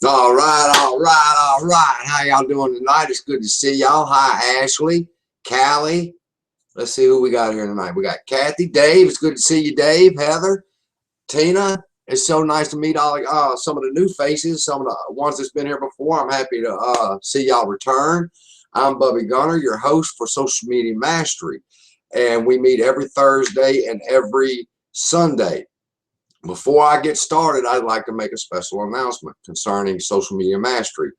All right, all right, all right. How y'all doing tonight? It's good to see y'all. Hi, Ashley, Callie. Let's see who we got here tonight. We got Kathy, Dave. It's good to see you, Dave. Heather, Tina. It's so nice to meet all some of the new faces, some of the ones that's been here before. I'm happy to see y'all return. I'm Bubby Gunner, your host for Social Media Mastery, and we meet every Thursday and every Sunday. Before I get started, I'd like to make a special announcement concerning Social Media Mastery.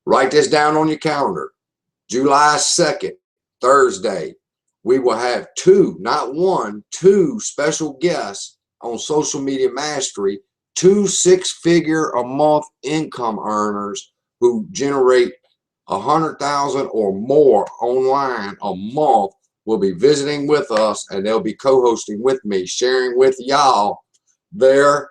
Write this down on your calendar. July 2nd, Thursday, we will have two, not one, two special guests on Social Media Mastery, two six-figure-a-month income earners who generate 100,000 or more online a month will be visiting with us, and they'll be co-hosting with me, sharing with y'all their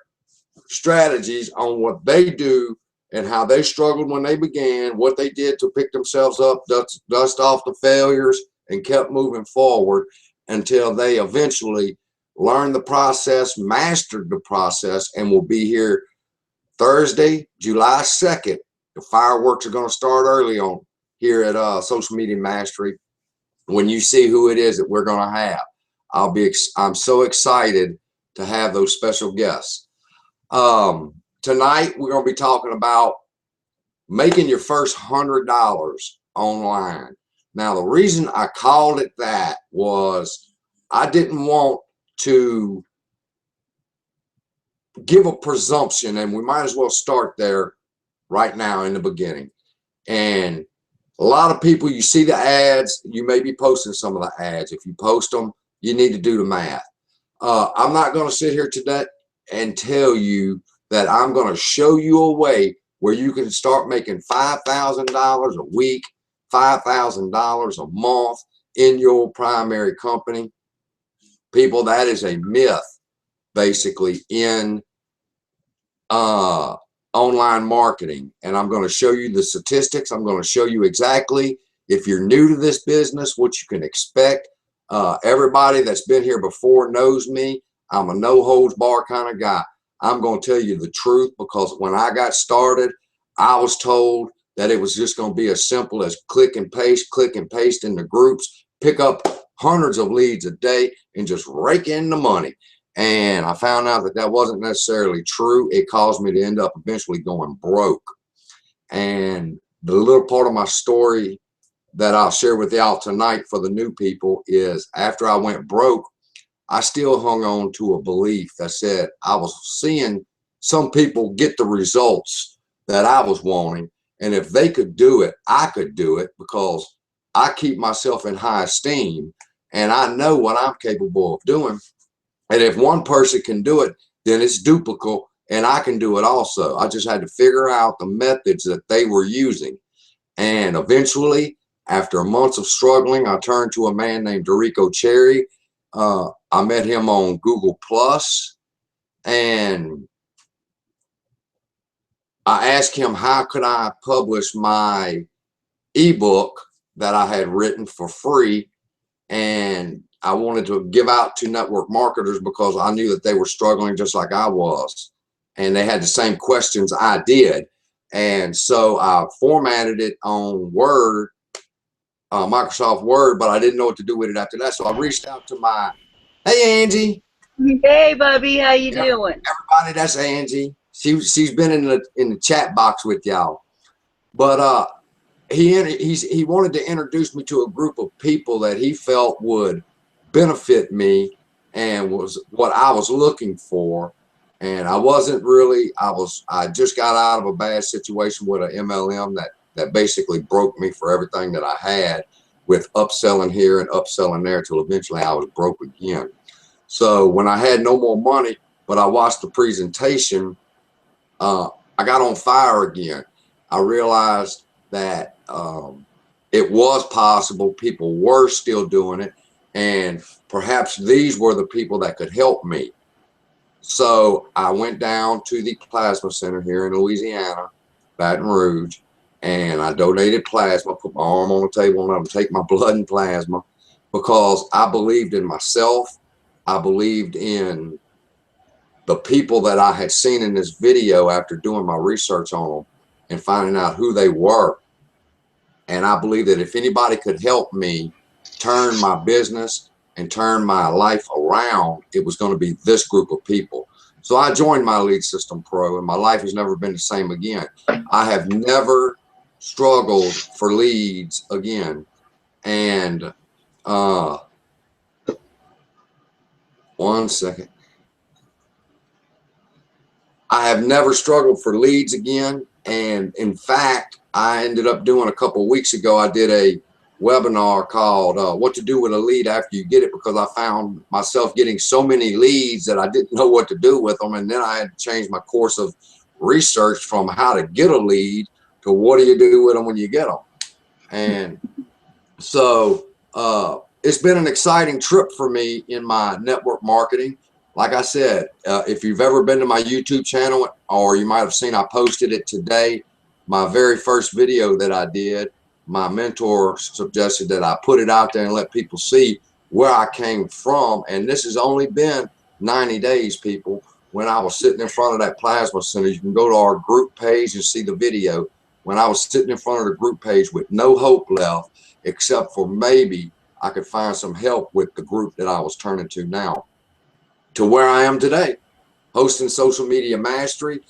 strategies on what they do and how they struggled when they began, what they did to pick themselves up, dust off the failures, and kept moving forward until they eventually learned the process, mastered the process, and will be here Thursday, July 2nd. The fireworks are going to start early on here at Social Media Mastery. When you see who it is that we're going to have, I'm so excited to have those special guests. Tonight we're going to be talking about making your first $100 online. Now, the reason I called it that was I didn't want to give a presumption, and we might as well start there right now in the beginning. And a lot of people, you see the ads, you may be posting some of the ads. If you post them, you need to do the math. I'm not going to sit here today and tell you that I'm going to show you a way where you can start making $5,000 a week, $5,000 a month in your primary company. People, that is a myth, basically, in online marketing. And I'm going to show you the statistics. I'm going to show you exactly, if you're new to this business, what you can expect. Everybody that's been here before knows me. I'm a no-holds-barred kind of guy. I'm going to tell you the truth, because when I got started, I was told that it was just going to be as simple as click and paste in the groups, pick up hundreds of leads a day, and just rake in the money. And I found out that that wasn't necessarily true. It caused me to end up eventually going broke. And the little part of my story that I'll share with y'all tonight for the new people is, after I went broke, I still hung on to a belief that said I was seeing some people get the results that I was wanting. And if they could do it, I could do it, because I keep myself in high esteem and I know what I'm capable of doing. And if one person can do it, then it's duplicable, and I can do it also. I just had to figure out the methods that they were using. And eventually, after months of struggling, I turned to a man named Dorico Cherry. I met him on Google Plus, and I asked him, how could I publish my ebook that I had written for free? And I wanted to give out to network marketers, because I knew that they were struggling just like I was, and they had the same questions I did. And so I formatted it on Word, Microsoft Word, but I didn't know what to do with it after that. So I reached out to my, hey Angie. Hey Bubby, how you doing? Everybody, that's Angie. She's been in the chat box with y'all. But he wanted to introduce me to a group of people that he felt would benefit me and was what I was looking for. And I wasn't really, I just got out of a bad situation with an MLM that basically broke me for everything that I had, with upselling here and upselling there, till eventually I was broke again. So when I had no more money, but I watched the presentation, I got on fire again. I realized that it was possible. People were still doing it, and perhaps these were the people that could help me. So I went down to the plasma center here in Louisiana, Baton Rouge, and I donated plasma, put my arm on the table, and I would take my blood and plasma, because I believed in myself. I believed in the people that I had seen in this video after doing my research on them and finding out who they were. And I believe that if anybody could help me turn my business and turn my life around, it was going to be this group of people. So I joined my Lead System Pro, and my life has never been the same again. I have never struggled for leads again. And one second. I have never struggled for leads again. And in fact, I ended up doing a couple of weeks ago, I did a webinar called What to Do with a Lead After You Get It, because I found myself getting so many leads that I didn't know what to do with them. And then I had to change my course of research from how to get a lead to what do you do with them when you get them. And so it's been an exciting trip for me in my network marketing. Like I said, if you've ever been to my YouTube channel, or you might have seen I posted it today, my very first video that I did, my mentor suggested that I put it out there and let people see where I came from. And this has only been 90 days, people. When I was sitting in front of that plasma center, you can go to our group page and see the video. When I was sitting in front of the group page with no hope left, except for maybe I could find some help with the group that I was turning to now, to where I am today, hosting Social Media Mastery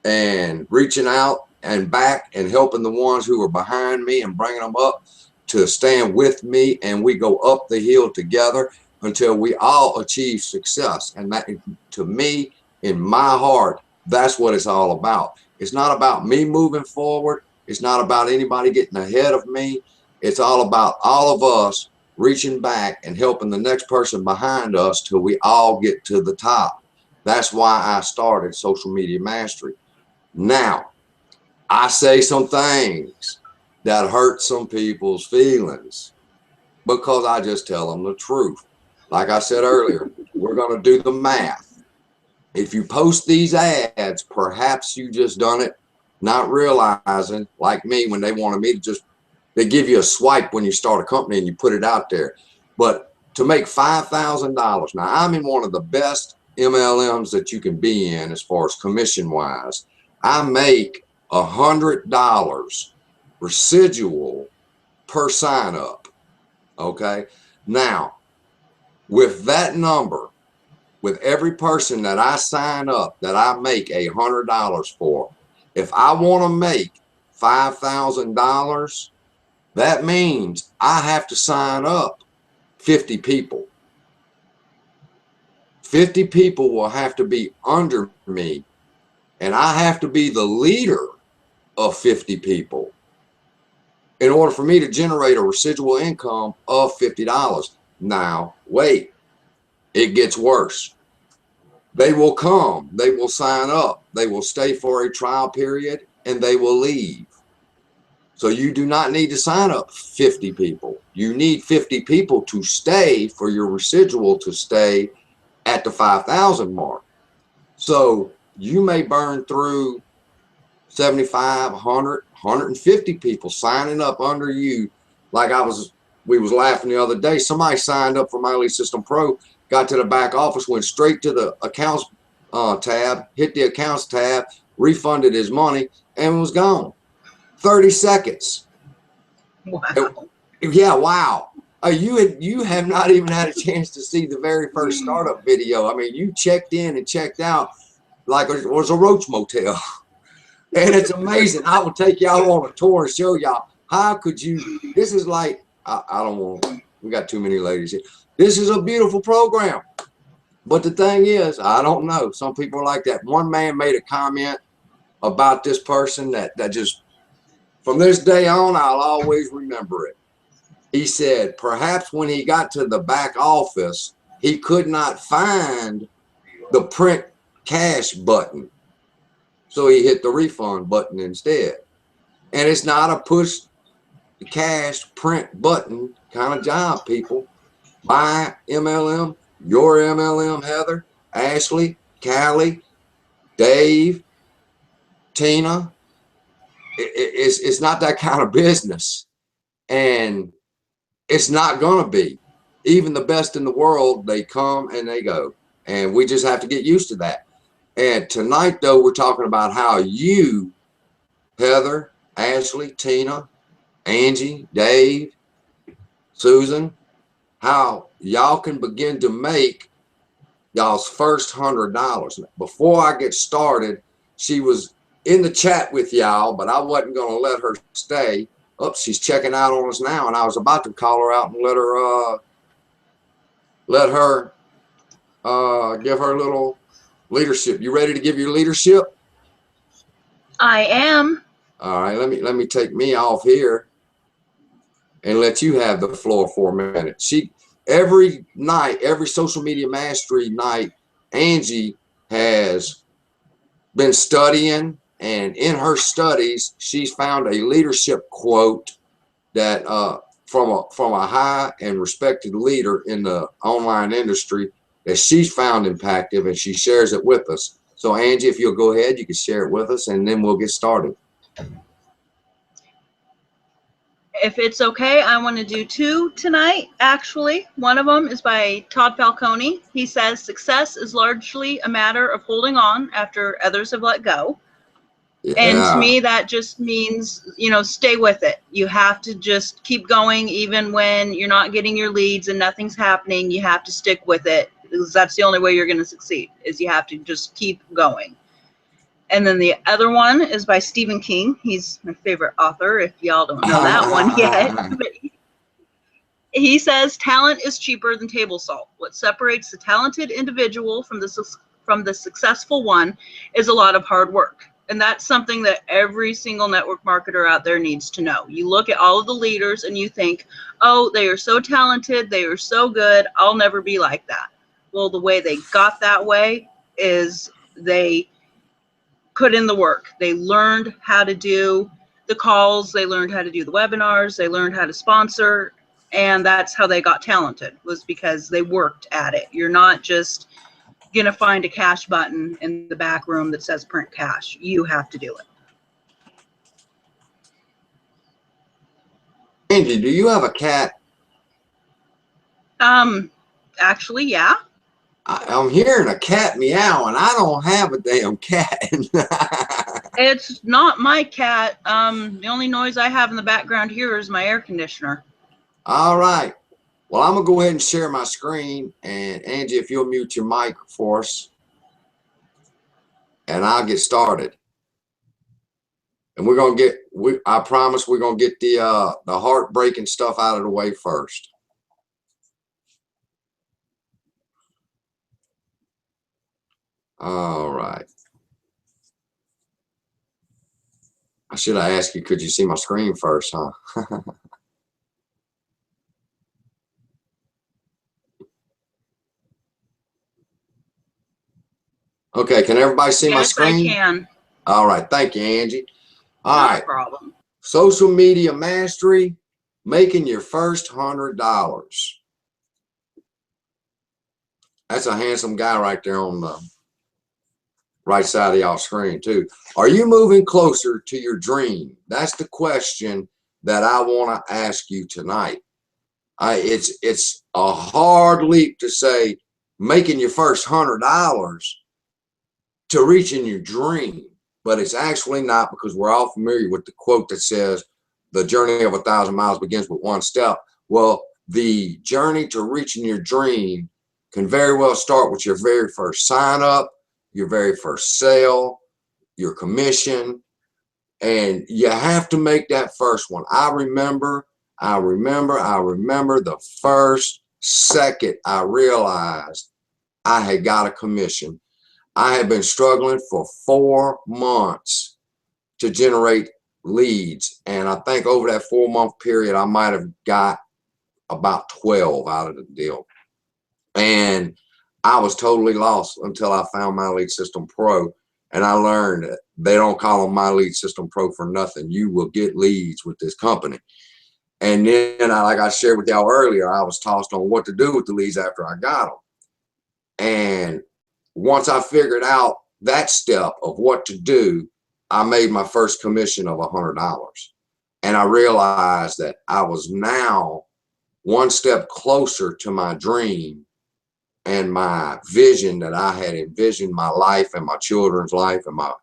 and reaching out and back and helping the ones who are behind me and bringing them up to stand with me, and we go up the hill together until we all achieve success. And that, to me, in my heart, that's what it's all about. It's not about me moving forward. It's not about anybody getting ahead of me. It's all about all of us reaching back and helping the next person behind us till we all get to the top. That's why I started Social Media Mastery. Now, I say some things that hurt some people's feelings because I just tell them the truth. Like I said earlier, we're going to do the math. If you post these ads, perhaps you just done it not realizing, like me, when they wanted me to just, they give you a swipe when you start a company and you put it out there. But to make $5,000, now I'm in one of the best MLMs that you can be in as far as commission wise. I make $100 residual per sign up. Okay. Now, with that number, with every person that I sign up that I make $100 for, if I want to make $5,000, that means I have to sign up 50 people. 50 people will have to be under me, and I have to be the leader of 50 people in order for me to generate a residual income of $50. Now, wait, it gets worse. They will come, they will sign up, they will stay for a trial period, and they will leave. So you do not need to sign up 50 people. You need 50 people to stay for your residual to stay at the 5,000 mark. So you may burn through 75, 100, 150 people signing up under you. Like we was laughing the other day. Somebody signed up for My Lead System Pro, got to the back office, went straight to the accounts tab, hit the accounts tab, refunded his money, and was gone. 30 seconds. Wow. Yeah, wow. You have not even had a chance to see the very first startup video. I mean, you checked in and checked out like it was a roach motel. And it's amazing. I will take y'all on a tour and show y'all how could you, this is like, I don't want, we got too many ladies here. This is a beautiful program. But the thing is, I don't know. Some people are like that. One man made a comment about this person that just, from this day on, I'll always remember it. He said, perhaps when he got to the back office, he could not find the print cash button. So he hit the refund button instead. And it's not a push cash print button kind of job, people. My MLM, your MLM, Heather, Ashley, Callie, Dave, Tina. It's not that kind of business. And it's not going to be. Even the best in the world, they come and they go. And we just have to get used to that. And tonight, though, we're talking about how you, Heather, Ashley, Tina, Angie, Dave, Susan, how y'all can begin to make y'all's first $100. Before I get started, she was in the chat with y'all, but I wasn't going to let her stay. Oh, she's checking out on us now, and I was about to call her out and let her give her a little leadership. You ready to give your leadership? I am. All right, let me take me off here and let you have the floor for a minute. Every night, every social media mastery night, Angie has been studying, and in her studies, she's found a leadership quote that from a high and respected leader in the online industry that she's found impactful, and she shares it with us. So Angie, if you'll go ahead, you can share it with us, and then we'll get started. If it's okay, I want to do two tonight, actually. One of them is by Todd Falcone. He says, success is largely a matter of holding on after others have let go. Yeah. And to me, that just means, stay with it. You have to just keep going, even when you're not getting your leads and nothing's happening. You have to stick with it, because that's the only way you're going to succeed, is you have to just keep going. And then the other one is by Stephen King. He's my favorite author, if y'all don't know that one yet. But he says, talent is cheaper than table salt. What separates the talented individual from the successful one is a lot of hard work. And that's something that every single network marketer out there needs to know. You look at all of the leaders and you think, oh, they are so talented, they are so good, I'll never be like that. Well, the way they got that way is they put in the work. They learned how to do the calls, they learned how to do the webinars, they learned how to sponsor, and that's how they got talented, was because they worked at it. You're not just gonna find a cash button in the back room that says print cash. You have to do it. Angie, do you have a cat? Actually, yeah. I'm hearing a cat meow, and I don't have a damn cat. It's not my cat. The only noise I have in the background here is my air conditioner. All right. Well, I'm going to go ahead and share my screen. And Angie, if you'll mute your mic for us, and I'll get started. And we're going to get, I promise we're going to get the heartbreaking stuff out of the way first. All right. I should have asked you, could you see my screen first, huh? Okay, can everybody see my screen? Yes, I can. All right, thank you, Angie. All right. No problem. Social media mastery, making your first $100. That's a handsome guy right there on the right side of y'all screen too. Are you moving closer to your dream? That's the question that I want to ask you tonight. It's a hard leap to say making your first $100 to reaching your dream, but it's actually not, because we're all familiar with the quote that says the journey of 1,000 miles begins with one step. Well, the journey to reaching your dream can very well start with your very first sign up, your very first sale, your commission, and you have to make that first one. I remember the first second I realized I had got a commission. I had been struggling for 4 months to generate leads, and I think over that 4-month period I might have got about 12 out of the deal. And I was totally lost until I found My Lead System Pro, and I learned that they don't call them My Lead System Pro for nothing. You will get leads with this company. And then, like I shared with y'all earlier, I was tossed on what to do with the leads after I got them. And once I figured out that step of what to do, I made my first commission of $100. And I realized that I was now one step closer to my dream. and my vision that I had envisioned my life and my children's life and my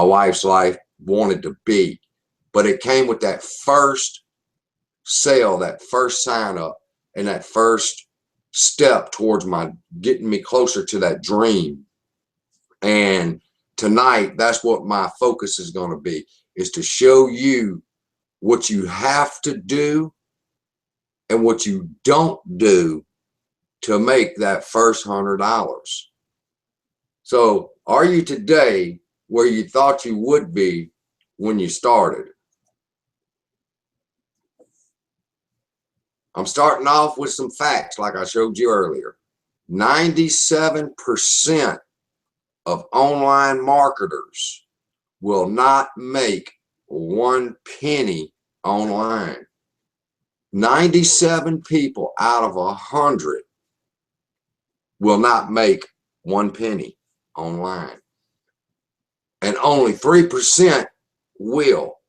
wife's life wanted to be. But it came with that first sale, that first sign up, and that first step towards my getting me closer to that dream. And tonight, that's what my focus is going to be, is to show you what you have to do and what you don't do to make that first $100. So are you today where you thought you would be when you started? I'm starting off with some facts like I showed you earlier. 97% of online marketers will not make 1 penny online. 97 people out of 100 will not make 1 penny online. And only 3% will.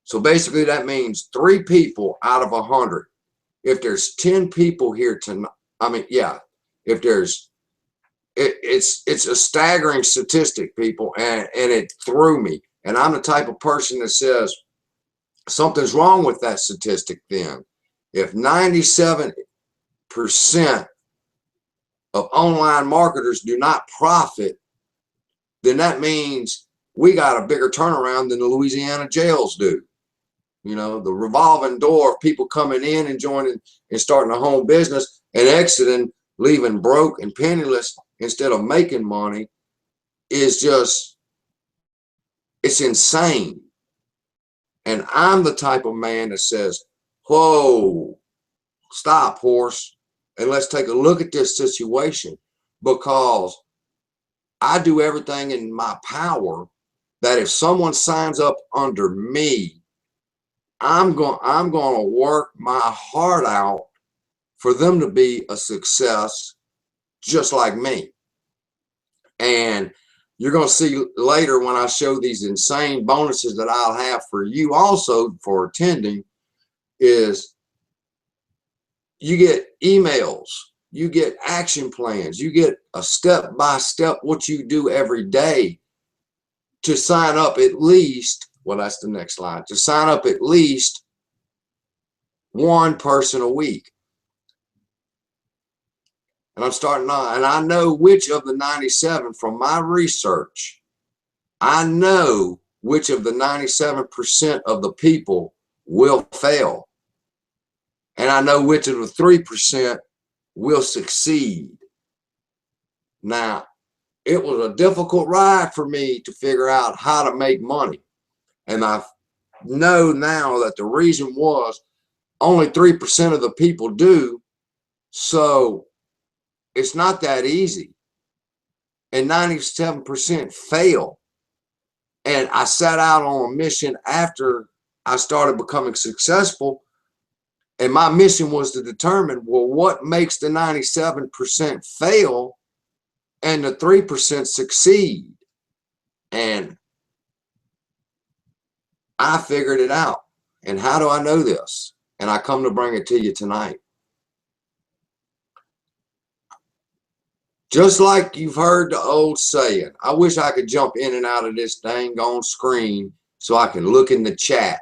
So basically that means 3 people out of 100. If there's 10 people here tonight, I mean, yeah, if there's, it's a staggering statistic, people, and it threw me. And I'm the type of person that says something's wrong with that statistic then. If 97% of online marketers do not profit, then that means we got a bigger turnaround than the Louisiana jails do. You know, the revolving door of people coming in and joining and starting a home business and exiting, leaving broke and penniless instead of making money is just, it's insane. And I'm the type of man that says, whoa, stop, horse, and let's take a look at this situation, because I do everything in my power that if someone signs up under me, I'm going to work my heart out for them to be a success just like me. And you're going to see later when I show these insane bonuses that I'll have for you also for attending, is you get emails, you get action plans, you get a step-by-step what you do every day to sign up at least, well, that's the next slide, to sign up at least 1 person a week. And I'm starting on, and I know which of the 97 from my research, I know which of the 97% of the people will fail. And I know which of the 3% will succeed. Now, it was a difficult ride for me to figure out how to make money. And I know now that the reason was only 3% of the people do. So it's not that easy. And 97% fail. And I set out on a mission after I started becoming successful. And my mission was to determine, well, what makes the 97% fail and the 3% succeed? And I figured it out. And how do I know this? And I come to bring it to you tonight. Just like you've heard the old saying, I wish I could jump in and out of this dang on screen so I can look in the chat.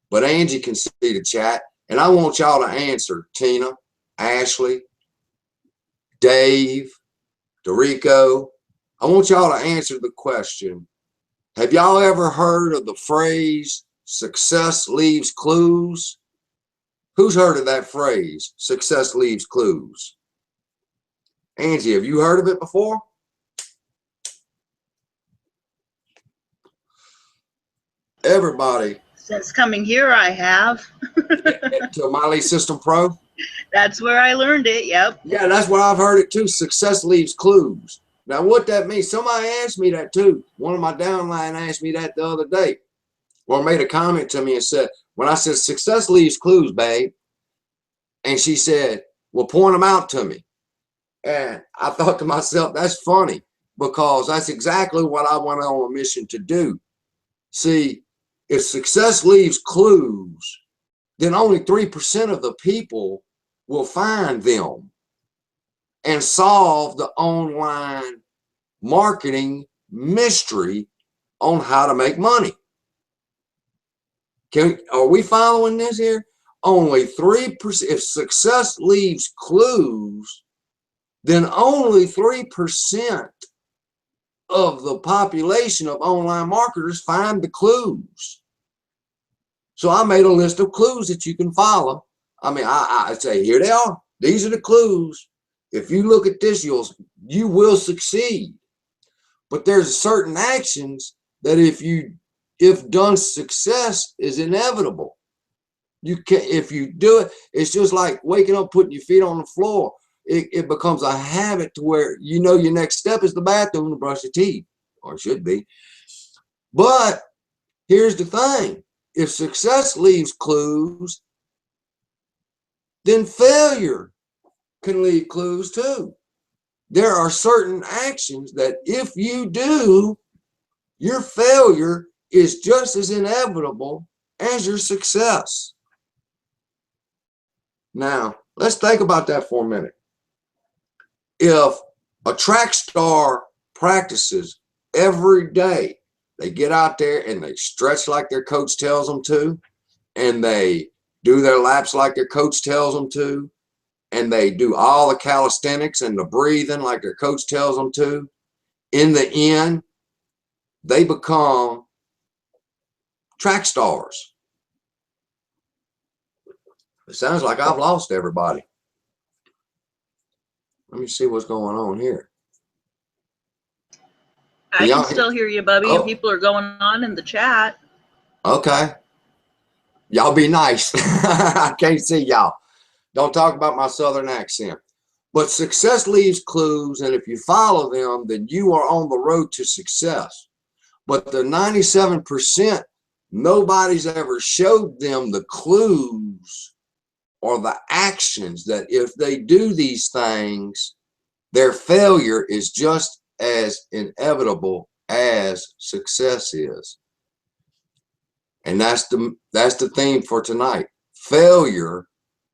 But Angie can see the chat. And I want y'all to answer, Tina, Ashley, Dave, Dorico. I want y'all to answer the question. Have y'all ever heard of the phrase, success leaves clues? Who's heard of that phrase, success leaves clues? Angie, have you heard of it before? Everybody. Since coming here, I have. To Miley System Pro? That's where I learned it, yep. Yeah, that's where I've heard it too. Success leaves clues. Now, what that means, somebody asked me that too. One of my downline asked me that the other day, or made a comment to me and said, when I said success leaves clues, babe, and she said, well, point them out to me. And I thought to myself, that's funny, because that's exactly what I went on a mission to do. See, if success leaves clues, then only 3% of the people will find them. and solve the online marketing mystery on how to make money. Are we following this here? Only 3%, if success leaves clues, then only 3% of the population of online marketers find the clues. So I made a list of clues that you can follow. I mean, I say, here they are. These are the clues. If you look at this, you will succeed. But there's certain actions that if done, success is inevitable. You can, if you do it, it's just like waking up, putting your feet on the floor. It becomes a habit to where you know your next step is the bathroom to brush your teeth, or it should be. But here's the thing. If success leaves clues, then failure can leave clues too. There are certain actions that if you do, your failure is just as inevitable as your success. Now, let's think about that for a minute. If a track star practices every day, they get out there and they stretch like their coach tells them to, and they do their laps like their coach tells them to, and they do all the calisthenics and the breathing like their coach tells them to, in the end, they become track stars. It sounds like I've lost everybody. Let me see what's going on here. I can still hear you, Bubby, and Oh, people are going on in the chat. okay. Y'all be nice. I can't see y'all. Don't talk about my southern accent. But success leaves clues, and if you follow them, then you are on the road to success. But the 97%, nobody's ever showed them the clues or the actions that if they do these things, their failure is just as inevitable as success is. And that's the theme for tonight. Failure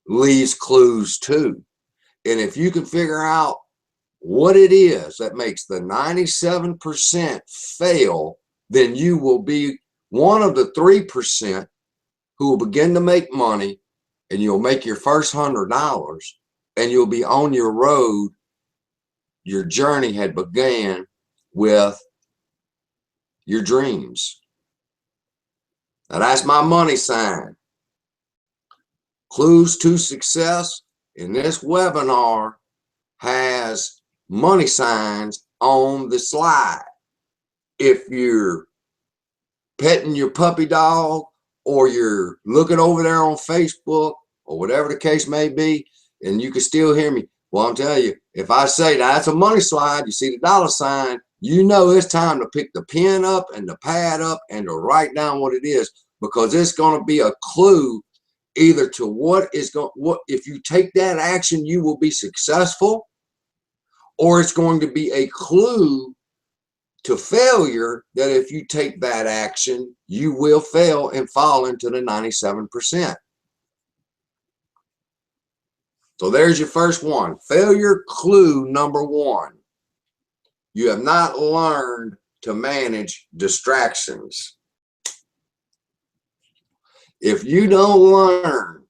leaves clues too. And if you can figure out what it is that makes the 97% fail, then you will be one of the 3% who will begin to make money, and you'll make your first $100, and you'll be on your road. Your journey had began with your dreams. Now that's my money sign. Clues to Success in this webinar has money signs on the slide. If you're petting your puppy dog, or you're looking over there on Facebook, or whatever the case may be, and you can still hear me, well, I'm telling you, if I say that's a money slide, you see the dollar sign, you know it's time to pick the pen up and the pad up and to write down what it is, because it's going to be a clue either to what if you take that action, you will be successful, or it's going to be a clue to failure, that if you take that action, you will fail and fall into the 97%. So there's your first one. Failure clue number one. You have not learned to manage distractions. If you don't learn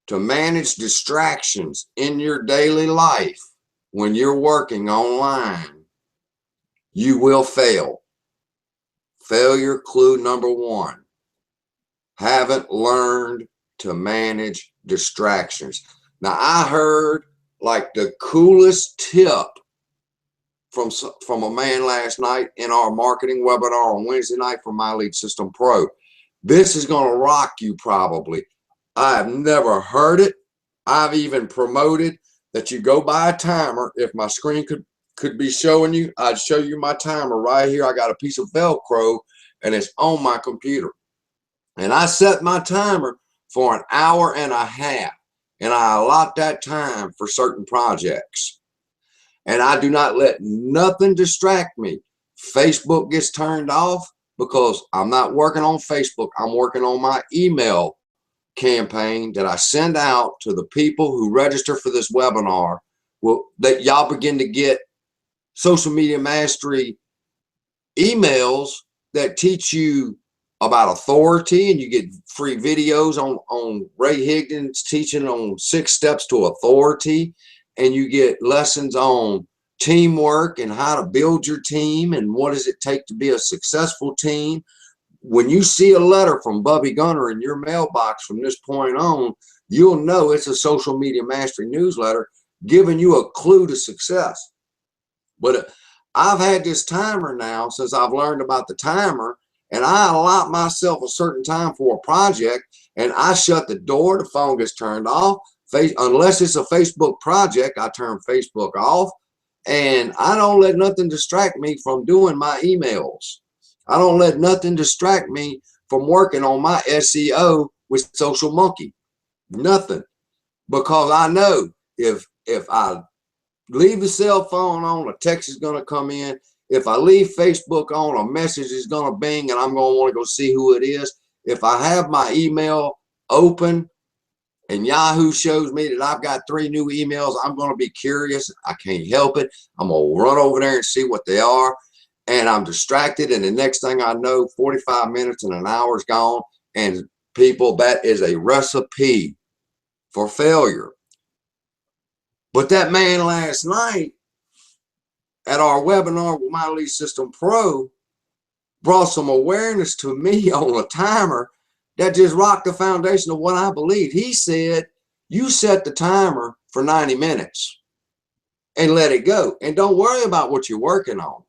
to manage distractions in your daily life when you're working online, you will fail. Failure clue number one. Haven't learned to manage distractions. Now, I heard like the coolest tip from a man last night in our marketing webinar on Wednesday night for My Lead System Pro. This is going to rock you probably. I have never heard it. I've even promoted that you go buy a timer. If my screen could be showing you, I'd show you my timer right here. I got a piece of Velcro and it's on my computer. And I set my timer for an hour and a half, and I allot that time for certain projects. And I do not let nothing distract me. Facebook gets turned off because I'm not working on Facebook. I'm working on my email campaign that I send out to the people who register for this webinar that y'all begin to get social media mastery emails that teach you about authority, and you get free videos on Ray Higdon's teaching on 6 steps to authority, and you get lessons on teamwork and how to build your team and what does it take to be a successful team. When you see a letter from Bubby Gunner in your mailbox from this point on, you'll know it's a social media mastery newsletter giving you a clue to success. But I've had this timer now since I've learned about the timer, and I allot myself a certain time for a project, and I shut the door, the phone gets turned off. Unless it's a Facebook project, I turn Facebook off, and I don't let nothing distract me from doing my emails. I don't let nothing distract me from working on my SEO with Social Monkey. Nothing. Because I know if I leave the cell phone on, a text is going to come in. If I leave Facebook on, a message is going to bing, and I'm going to want to go see who it is. If I have my email open and Yahoo shows me that I've got 3 new emails, I'm going to be curious. I can't help it. I'm going to run over there and see what they are. And I'm distracted. And the next thing I know, 45 minutes and an hour is gone. And people, that is a recipe for failure. But that man last night at our webinar with My Lead System Pro brought some awareness to me on a timer that just rocked the foundation of what I believe. He said, you set the timer for 90 minutes and let it go. And don't worry about what you're working on.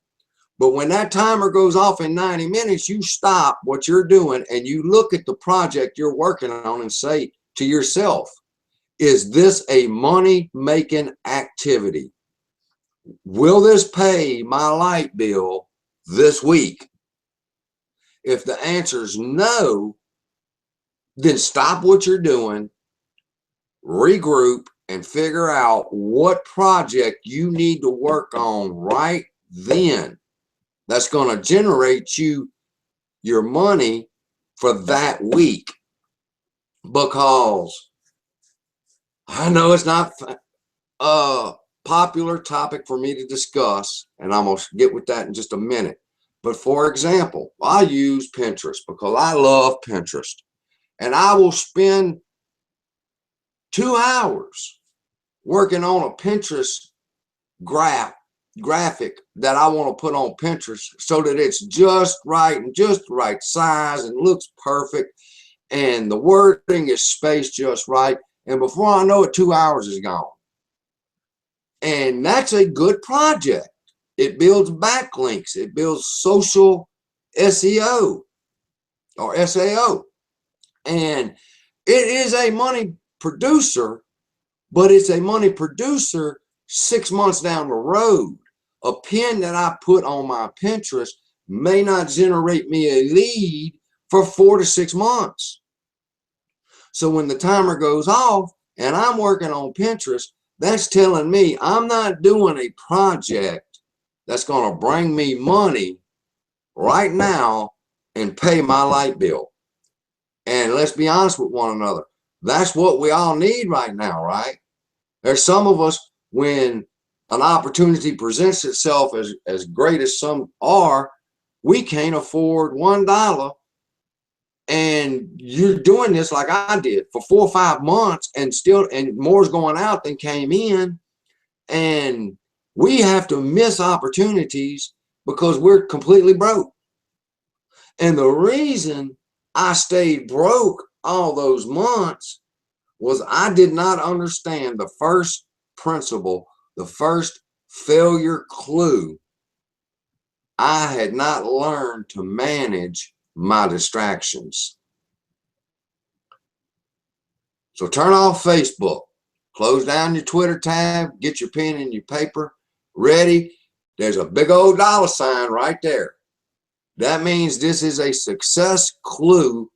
But when that timer goes off in 90 minutes, you stop what you're doing and you look at the project you're working on and say to yourself, is this a money-making activity? Will this pay my light bill this week? If the answer is no, then stop what you're doing, regroup, and figure out what project you need to work on right then. That's going to generate you your money for that week. Because I know it's not a popular topic for me to discuss, and I'm going to get with that in just a minute. But for example, I use Pinterest because I love Pinterest. And I will spend 2 hours working on a Pinterest graphic that I want to put on Pinterest so that it's just right and just the right size and looks perfect and the wording is spaced just right, and before I know it, 2 hours is gone. And that's a good project. It builds backlinks, it builds social SEO or SAO, and it is a money producer, but it's a money producer 6 months down the road. A pin that I put on my Pinterest may not generate me a lead for 4 to 6 months. So when the timer goes off and I'm working on Pinterest, that's telling me I'm not doing a project that's going to bring me money right now and pay my light bill. And let's be honest with one another. That's what we all need right now, right? There's some of us, when an opportunity presents itself as great as some are, we can't afford $1. And you're doing this like I did for 4 or 5 months, and more's going out than came in. And we have to miss opportunities because we're completely broke. And the reason I stayed broke all those months was I did not understand the first principle, the first failure clue. I had not learned to manage my distractions. So turn off Facebook, close down your Twitter tab, get your pen and your paper ready. There's a big old $sign right there. That means this is a success clue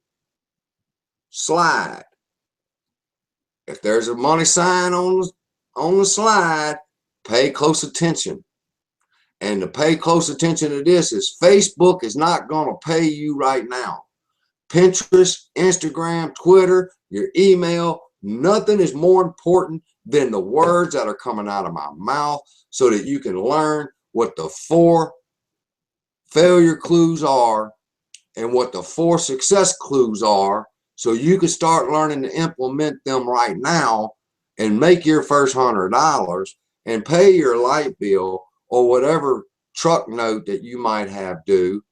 slide. If there's a money sign on the slide, pay close attention. And to pay close attention to this is Facebook is not going to pay you right now. Pinterest, Instagram, Twitter, your email, nothing is more important than the words that are coming out of my mouth, so that you can learn what the 4 failure clues are and what the 4 success clues are, so you can start learning to implement them right now and make your first $100 and pay your light bill or whatever truck note that you might have due,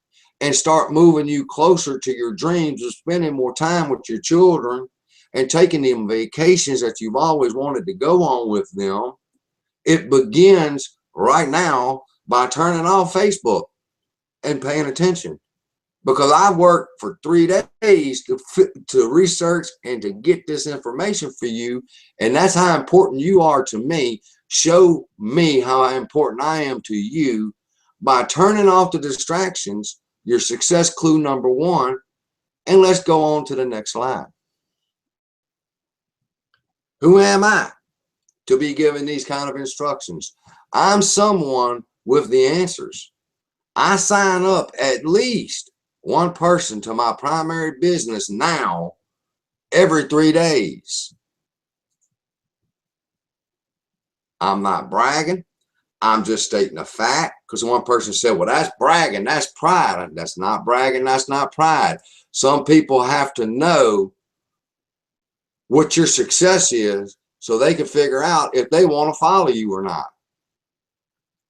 and start moving you closer to your dreams of spending more time with your children and taking them vacations that you've always wanted to go on with them. It begins right now by turning off Facebook and paying attention. Because I worked for 3 days to research and to get this information for you. And that's how important you are to me. Show me how important I am to you by turning off the distractions, your success clue number 1. And let's go on to the next slide. Who am I to be given these kind of instructions? I'm someone with the answers. I sign up at least 1 person to my primary business now every 3 days. I'm not bragging. I'm just stating a fact, because one person said, well, that's bragging, that's pride. That's not bragging, that's not pride. Some people have to know what your success is so they can figure out if they want to follow you or not.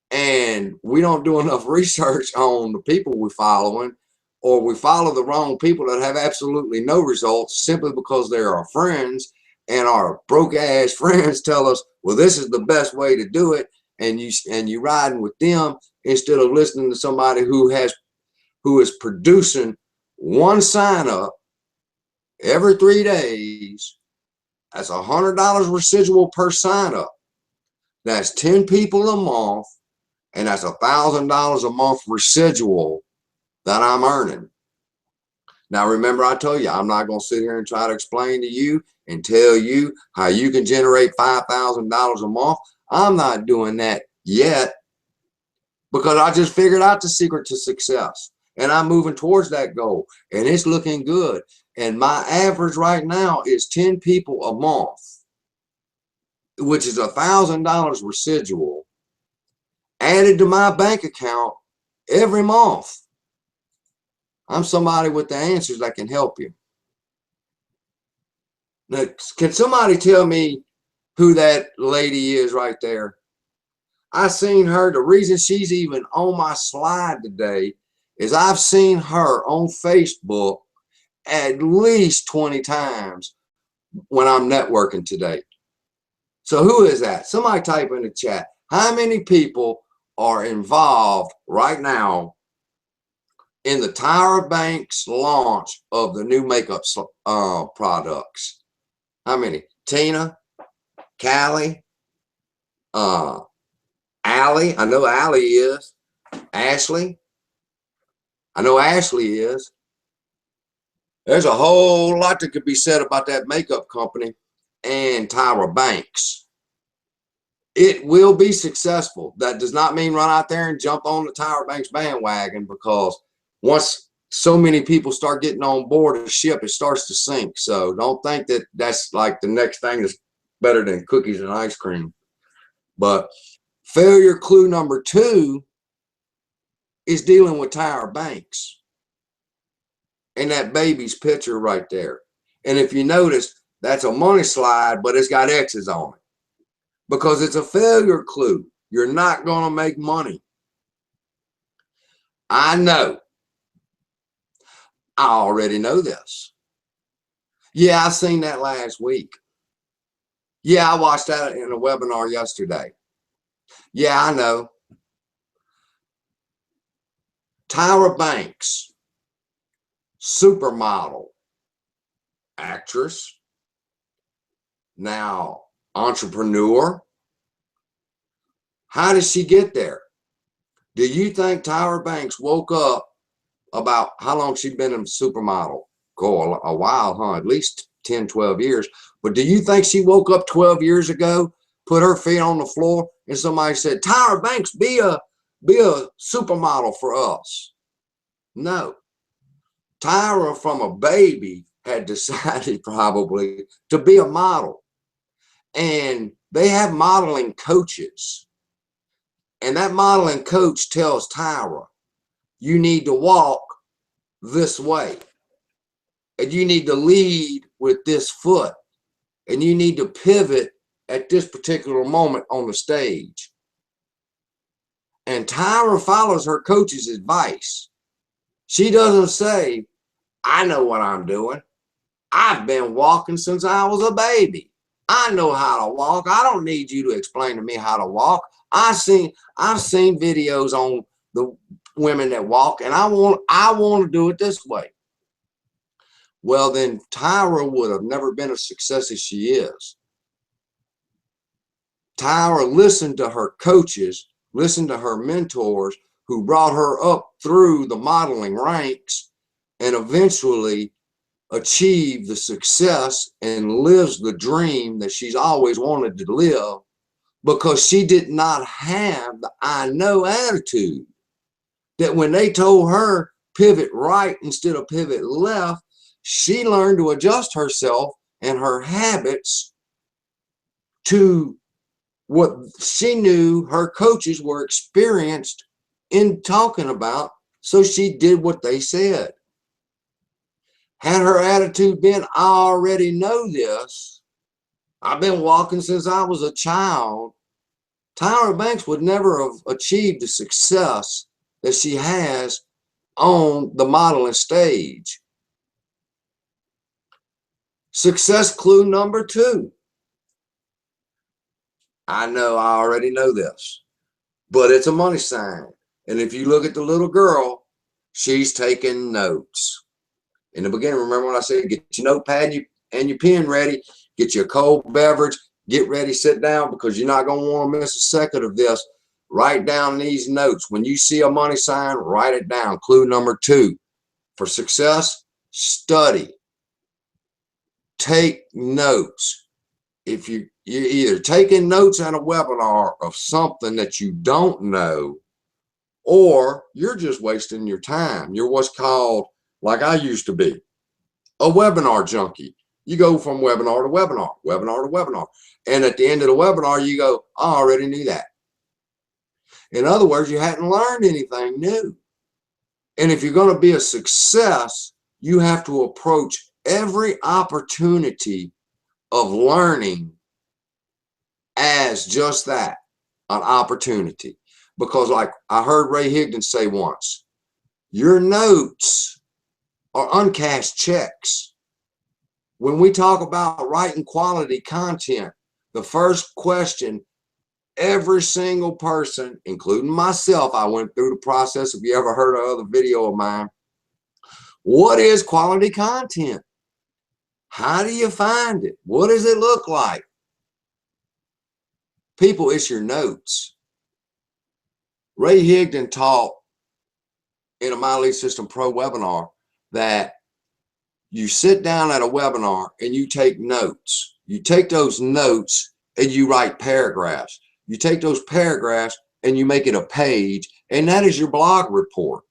And we don't do enough research on the people we're following, or we follow the wrong people that have absolutely no results simply because they're our friends, and our broke ass friends tell us, well, this is the best way to do it, and you riding with them instead of listening to somebody who is producing 1 sign up every 3 days. That's $100 residual per sign up. That's 10 people a month, and that's $1,000 a month residual that I'm earning. Now, remember, I told you, I'm not going to sit here and try to explain to you and tell you how you can generate $5,000 a month. I'm not doing that yet, because I just figured out the secret to success, and I'm moving towards that goal, and it's looking good. And my average right now is 10 people a month, which is $1,000 residual added to my bank account every month. I'm somebody with the answers that can help you. Now, can somebody tell me who that lady is right there? I seen her. The reason she's even on my slide today is I've seen her on Facebook at least 20 times when I'm networking today. So who is that? Somebody type in the chat. How many people are involved right now in the Tyra Banks launch of the new makeup products? How many? Tina, Callie, Allie. I know Allie is. Ashley. I know Ashley is. There's a whole lot that could be said about that makeup company and Tyra Banks. It will be successful. That does not mean run out there and jump on the Tyra Banks bandwagon, because once so many people start getting on board the ship, it starts to sink. So don't think that that's like the next thing that's better than cookies and ice cream. But failure clue number 2 is dealing with Tyra Banks and that baby's picture right there. And if you notice, that's a money slide, but it's got X's on it, because it's a failure clue. You're not going to make money. I know. I already know this. Yeah, I seen that last week. Yeah, I watched that in a webinar yesterday. Yeah, I know. Tyra Banks, supermodel, actress, now entrepreneur. How did she get there? Do you think Tyra Banks woke up about how long she'd been a supermodel? Go a while, huh? At least 10, 12 years. But do you think she woke up 12 years ago, put her feet on the floor, and somebody said, Tyra Banks, be a supermodel for us? No. Tyra, from a baby, had decided probably to be a model. And they have modeling coaches. And that modeling coach tells Tyra, you need to walk this way. And you need to lead with this foot. And you need to pivot at this particular moment on the stage. And Tyra follows her coach's advice. She doesn't say, I know what I'm doing. I've been walking since I was a baby. I know how to walk. I don't need you to explain to me how to walk. I've seen videos on the women that walk, and I want to do it this way. Well, then Tyra would have never been as success as she is. Tyra listened to her coaches, listened to her mentors who brought her up through the modeling ranks and eventually achieved the success and lives the dream that she's always wanted to live, because she did not have the I know attitude. That when they told her pivot right instead of pivot left, she learned to adjust herself and her habits to what she knew her coaches were experienced in talking about, so she did what they said. Had her attitude been, I already know this, I've been walking since I was a child, Tyra Banks would never have achieved the success that she has on the modeling stage. Success clue number 2. I know I already know this, but it's a money sign. And if you look at the little girl, she's taking notes. In the beginning, remember when I said get your notepad and your pen ready, get your cold beverage, get ready, sit down, because you're not going to want to miss a second of this. Write down these notes. When you see a money sign, write it down. Clue number 2. For success, study. Take notes. If you're either taking notes at a webinar of something that you don't know, or you're just wasting your time. You're what's called, like I used to be, a webinar junkie. You go from webinar to webinar, webinar to webinar. And at the end of the webinar, you go, I already knew that. In other words, you hadn't learned anything new. And if you're going to be a success, you have to approach every opportunity of learning as just that, an opportunity. Because like I heard Ray Higdon say once, your notes are uncashed checks. When we talk about writing quality content, the first question every single person, including myself, I went through the process. If you ever heard another video of mine, what is quality content? How do you find it? What does it look like? People, it's your notes. Ray Higdon taught in a My Lead System Pro webinar that you sit down at a webinar and you take notes. You take those notes and you write paragraphs. You take those paragraphs and you make it a page, and that is your blog report.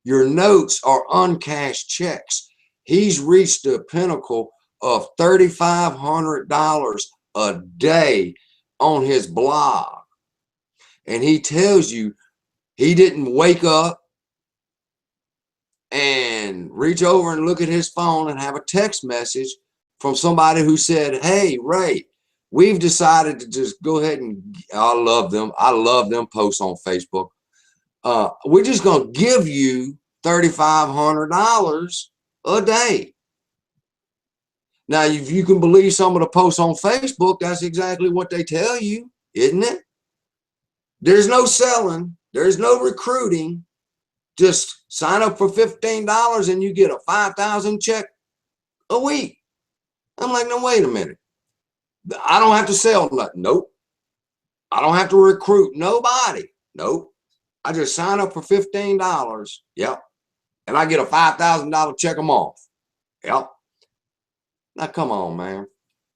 Your notes are uncashed checks. He's reached the pinnacle of $3,500 a day on his blog. And he tells you he didn't wake up and reach over and look at his phone and have a text message from somebody who said, hey, Ray, we've decided to just go ahead and, I love them. I love them posts on Facebook. We're just going to give you $3,500 a day. Now, if you can believe some of the posts on Facebook, that's exactly what they tell you, isn't it? There's no selling. There's no recruiting. Just sign up for $15 and you get a $5,000 check a week. I'm like, no, wait a minute. I don't have to sell nothing. Nope. I don't have to recruit nobody. Nope. I just sign up for $15. Yep. And I get a $5,000 check a month. Yep. Now, come on, man.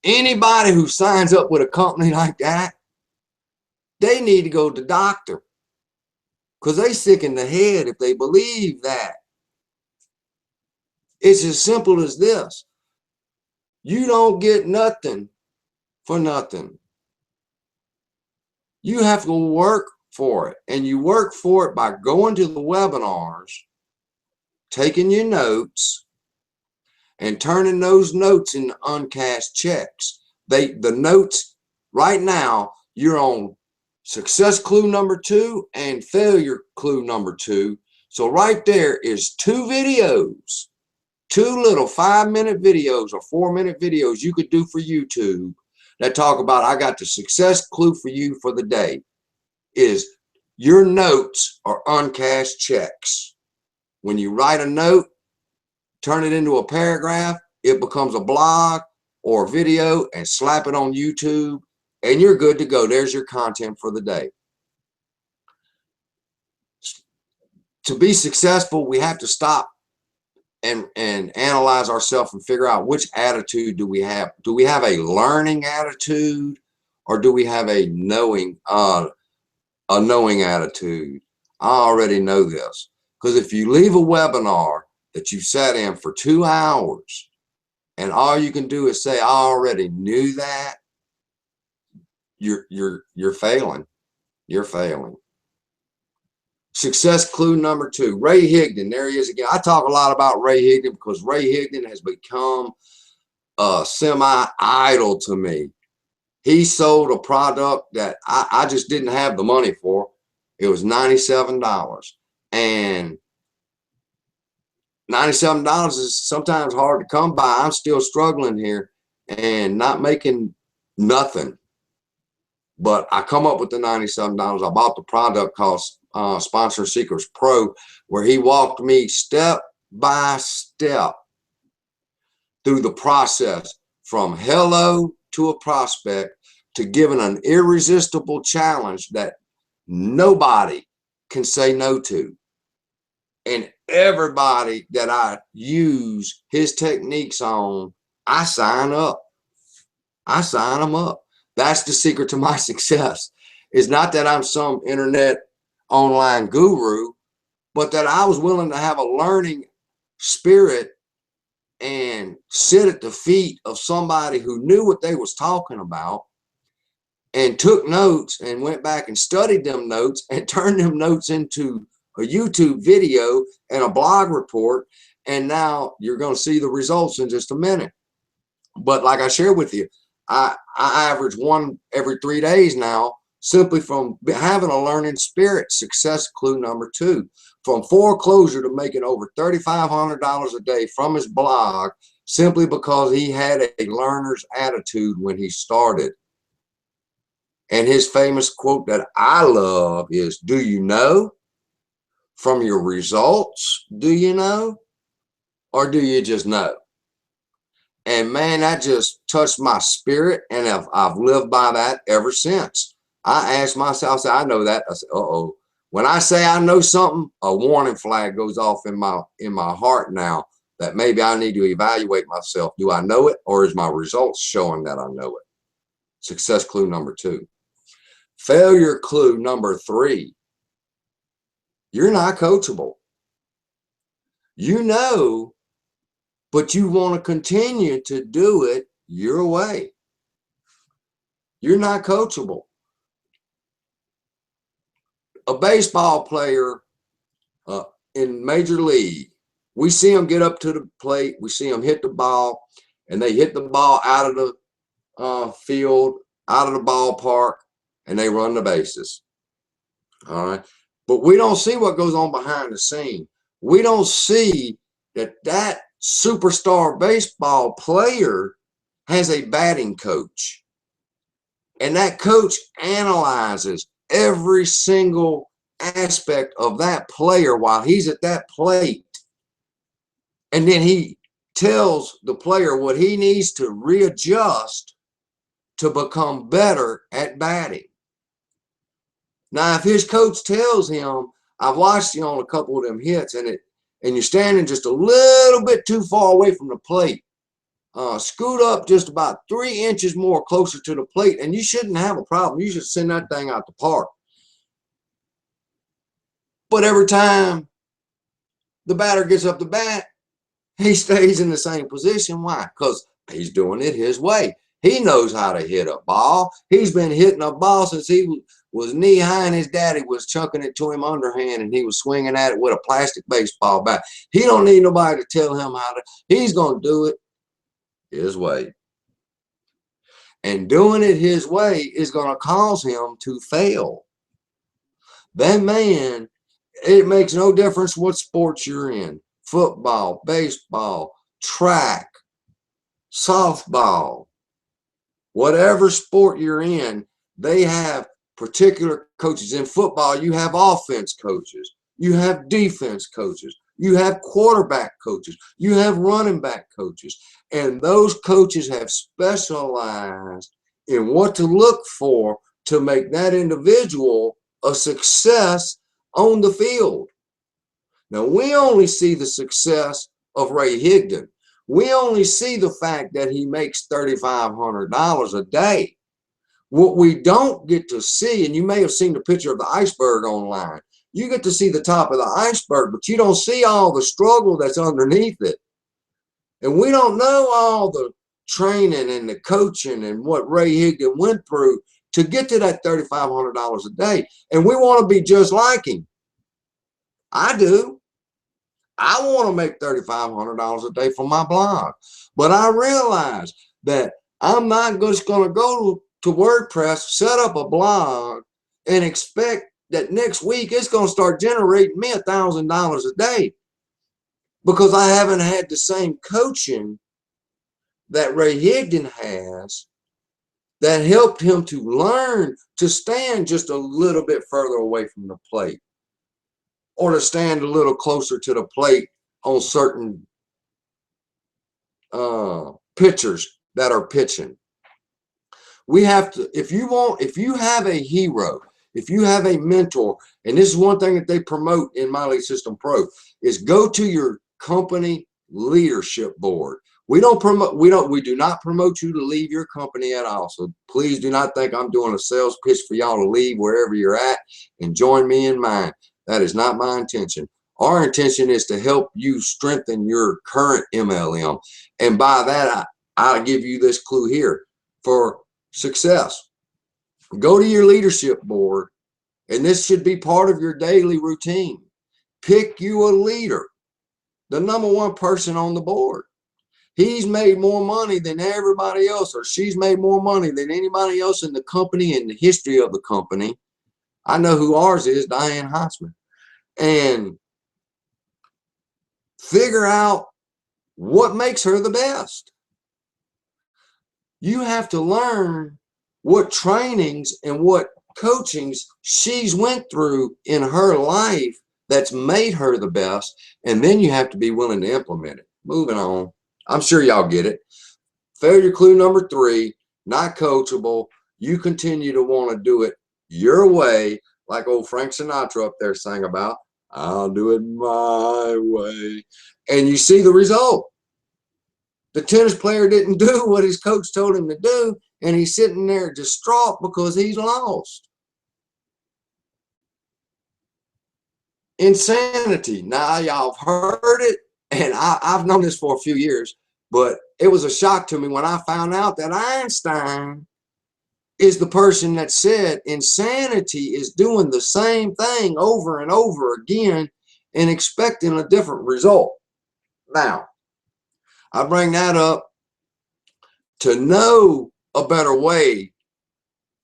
Anybody who signs up with a company like that, they need to go to the doctor, because they sick in the head if they believe that. It's as simple as this. You don't get nothing for nothing. You have to work for it, and you work for it by going to the webinars, taking your notes, and turning those notes into uncashed checks. The notes right now, you're on success clue number 2 and failure clue number 2. So right there is 2 videos, 2 little 5-minute videos or 4-minute videos you could do for YouTube that talk about, I got the success clue for you for the day is your notes are uncashed checks. When you write a note, turn it into a paragraph, it becomes a blog or a video, and slap it on YouTube, and you're good to go. There's your content for the day. To be successful, we have to stop and analyze ourselves and figure out which attitude do we have. Do we have a learning attitude, or do we have a knowing attitude? I already know this, because if you leave a webinar that you sat in for 2 hours and all you can do is say, I already knew that, you're failing. You're failing. Success clue number 2, Ray Higdon. There he is again. I talk a lot about Ray Higdon because Ray Higdon has become a semi-idol to me. He sold a product that I just didn't have the money for. It was $97. And $97 is sometimes hard to come by. I'm still struggling here and not making nothing. But I come up with the $97. I bought the product called Sponsor Seekers Pro, where he walked me step by step through the process from hello to a prospect to giving an irresistible challenge that nobody can say no to. And everybody that I use his techniques on, I sign up. I sign them up. That's the secret to my success. It's not that I'm some internet online guru, but that I was willing to have a learning spirit and sit at the feet of somebody who knew what they was talking about and took notes and went back and studied them notes and turned them notes into a YouTube video and a blog report. And now you're going to see the results in just a minute. But like I shared with you, I average 1 every 3 days now, simply from having a learning spirit. Success clue number 2, from foreclosure to making over $3,500 a day from his blog, simply because he had a learner's attitude when he started. And his famous quote that I love is, do you know? From your results, do you know? Or do you just know? And man, that just touched my spirit, and I've lived by that ever since. I asked myself, I said, I know that. I said, uh-oh. When I say I know something, a warning flag goes off in my heart now that maybe I need to evaluate myself. Do I know it, or is my results showing that I know it? Success clue number 2. Failure clue number 3. You're not coachable. You know, but you want to continue to do it your way. You're not coachable. A baseball player in Major League, we see them get up to the plate, we see them hit the ball, and they hit the ball out of the field, out of the ballpark, and they run the bases. All right. But we don't see what goes on behind the scene. We don't see that superstar baseball player has a batting coach. And that coach analyzes every single aspect of that player while he's at that plate. And then he tells the player what he needs to readjust to become better at batting. Now, if his coach tells him, I've watched you on a couple of them hits, and you're standing just a little bit too far away from the plate, scoot up just about 3 inches more closer to the plate, and you shouldn't have a problem. You should send that thing out the park. But every time the batter gets up to bat, he stays in the same position. Why? Because he's doing it his way. He knows how to hit a ball. He's been hitting a ball since he was knee high and his daddy was chucking it to him underhand and he was swinging at it with a plastic baseball bat. He don't need nobody to tell him how to. He's going to do it his way. And doing it his way is going to cause him to fail. That man, it makes no difference what sports you're in. Football, baseball, track, softball, whatever sport you're in, they have particular coaches. In football, you have offense coaches, you have defense coaches, you have quarterback coaches, you have running back coaches, and those coaches have specialized in what to look for to make that individual a success on the field. Now, we only see the success of Ray Higdon. We only see the fact that he makes $3,500 a day. What we don't get to see, and you may have seen the picture of the iceberg online, you get to see the top of the iceberg, but you don't see all the struggle that's underneath it. And we don't know all the training and the coaching and what Ray Higdon went through to get to that $3,500 a day. And we want to be just like him. I do. I want to make $3,500 a day for my blog. But I realize that I'm not just going to go to WordPress, set up a blog, and expect that next week it's going to start generating me $1,000 a day, because I haven't had the same coaching that Ray Higdon has that helped him to learn to stand just a little bit further away from the plate, or to stand a little closer to the plate on certain pitchers that are pitching. We have to, if you have a hero, if you have a mentor, and this is one thing that they promote in My Lead System Pro, is go to your company leadership board. We do not promote you to leave your company at all. So please do not think I'm doing a sales pitch for y'all to leave wherever you're at and join me in mine. That is not my intention. Our intention is to help you strengthen your current MLM. And by that, I'll give you this clue here for success. Go to your leadership board, and this should be part of your daily routine. Pick you a leader, the #1 person on the board. He's made more money than everybody else, or she's made more money than anybody else in the company, in the history of the company. I know who ours is, Diane Heitzman. And figure out what makes her the best. You have to learn what trainings and what coachings she's went through in her life that's made her the best, and then you have to be willing to implement it. Moving on. I'm sure y'all get it. Failure clue number 3, not coachable. You continue to want to do it your way, like old Frank Sinatra up there sang about, I'll do it my way. And you see the result. The tennis player didn't do what his coach told him to do, and he's sitting there distraught because he's lost. Insanity. Now, y'all have heard it, and I've known this for a few years, but it was a shock to me when I found out that Einstein is the person that said insanity is doing the same thing over and over again and expecting a different result. Now, I bring that up to know a better way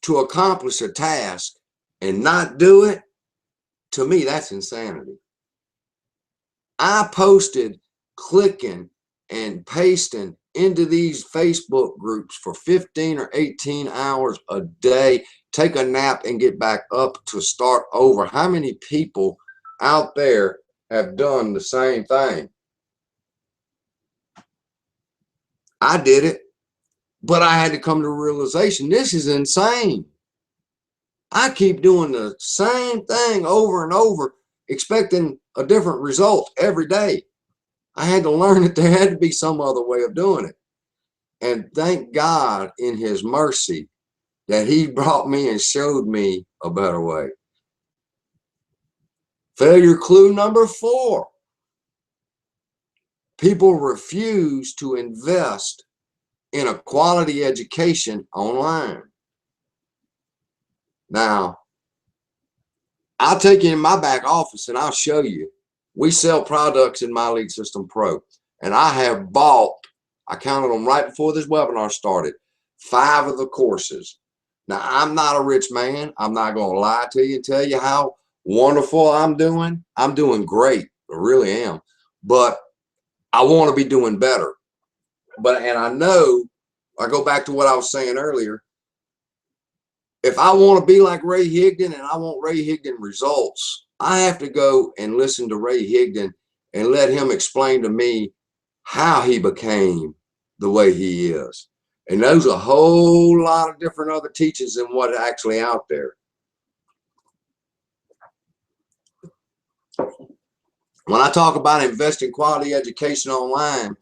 to accomplish a task and not do it. To me, that's insanity. I posted clicking and pasting into these Facebook groups for 15 or 18 hours a day, take a nap and get back up to start over. How many people out there have done the same thing? I did it, but I had to come to the realization, this is insane. I keep doing the same thing over and over, expecting a different result every day. I had to learn that there had to be some other way of doing it. And thank God in his mercy that he brought me and showed me a better way. Failure clue number 4. People refuse to invest in a quality education online. Now, I'll take you in my back office and I'll show you. We sell products in My Lead System Pro, and I have bought, I counted them right before this webinar started, 5 of the courses. Now, I'm not a rich man. I'm not going to lie to you and tell you how wonderful I'm doing. I'm doing great. I really am. But I want to be doing better. And I know, I go back to what I was saying earlier, if I want to be like Ray Higdon and I want Ray Higdon results, I have to go and listen to Ray Higdon and let him explain to me how he became the way he is. And there's a whole lot of different other teachings than what's actually out there. When I talk about investing quality education online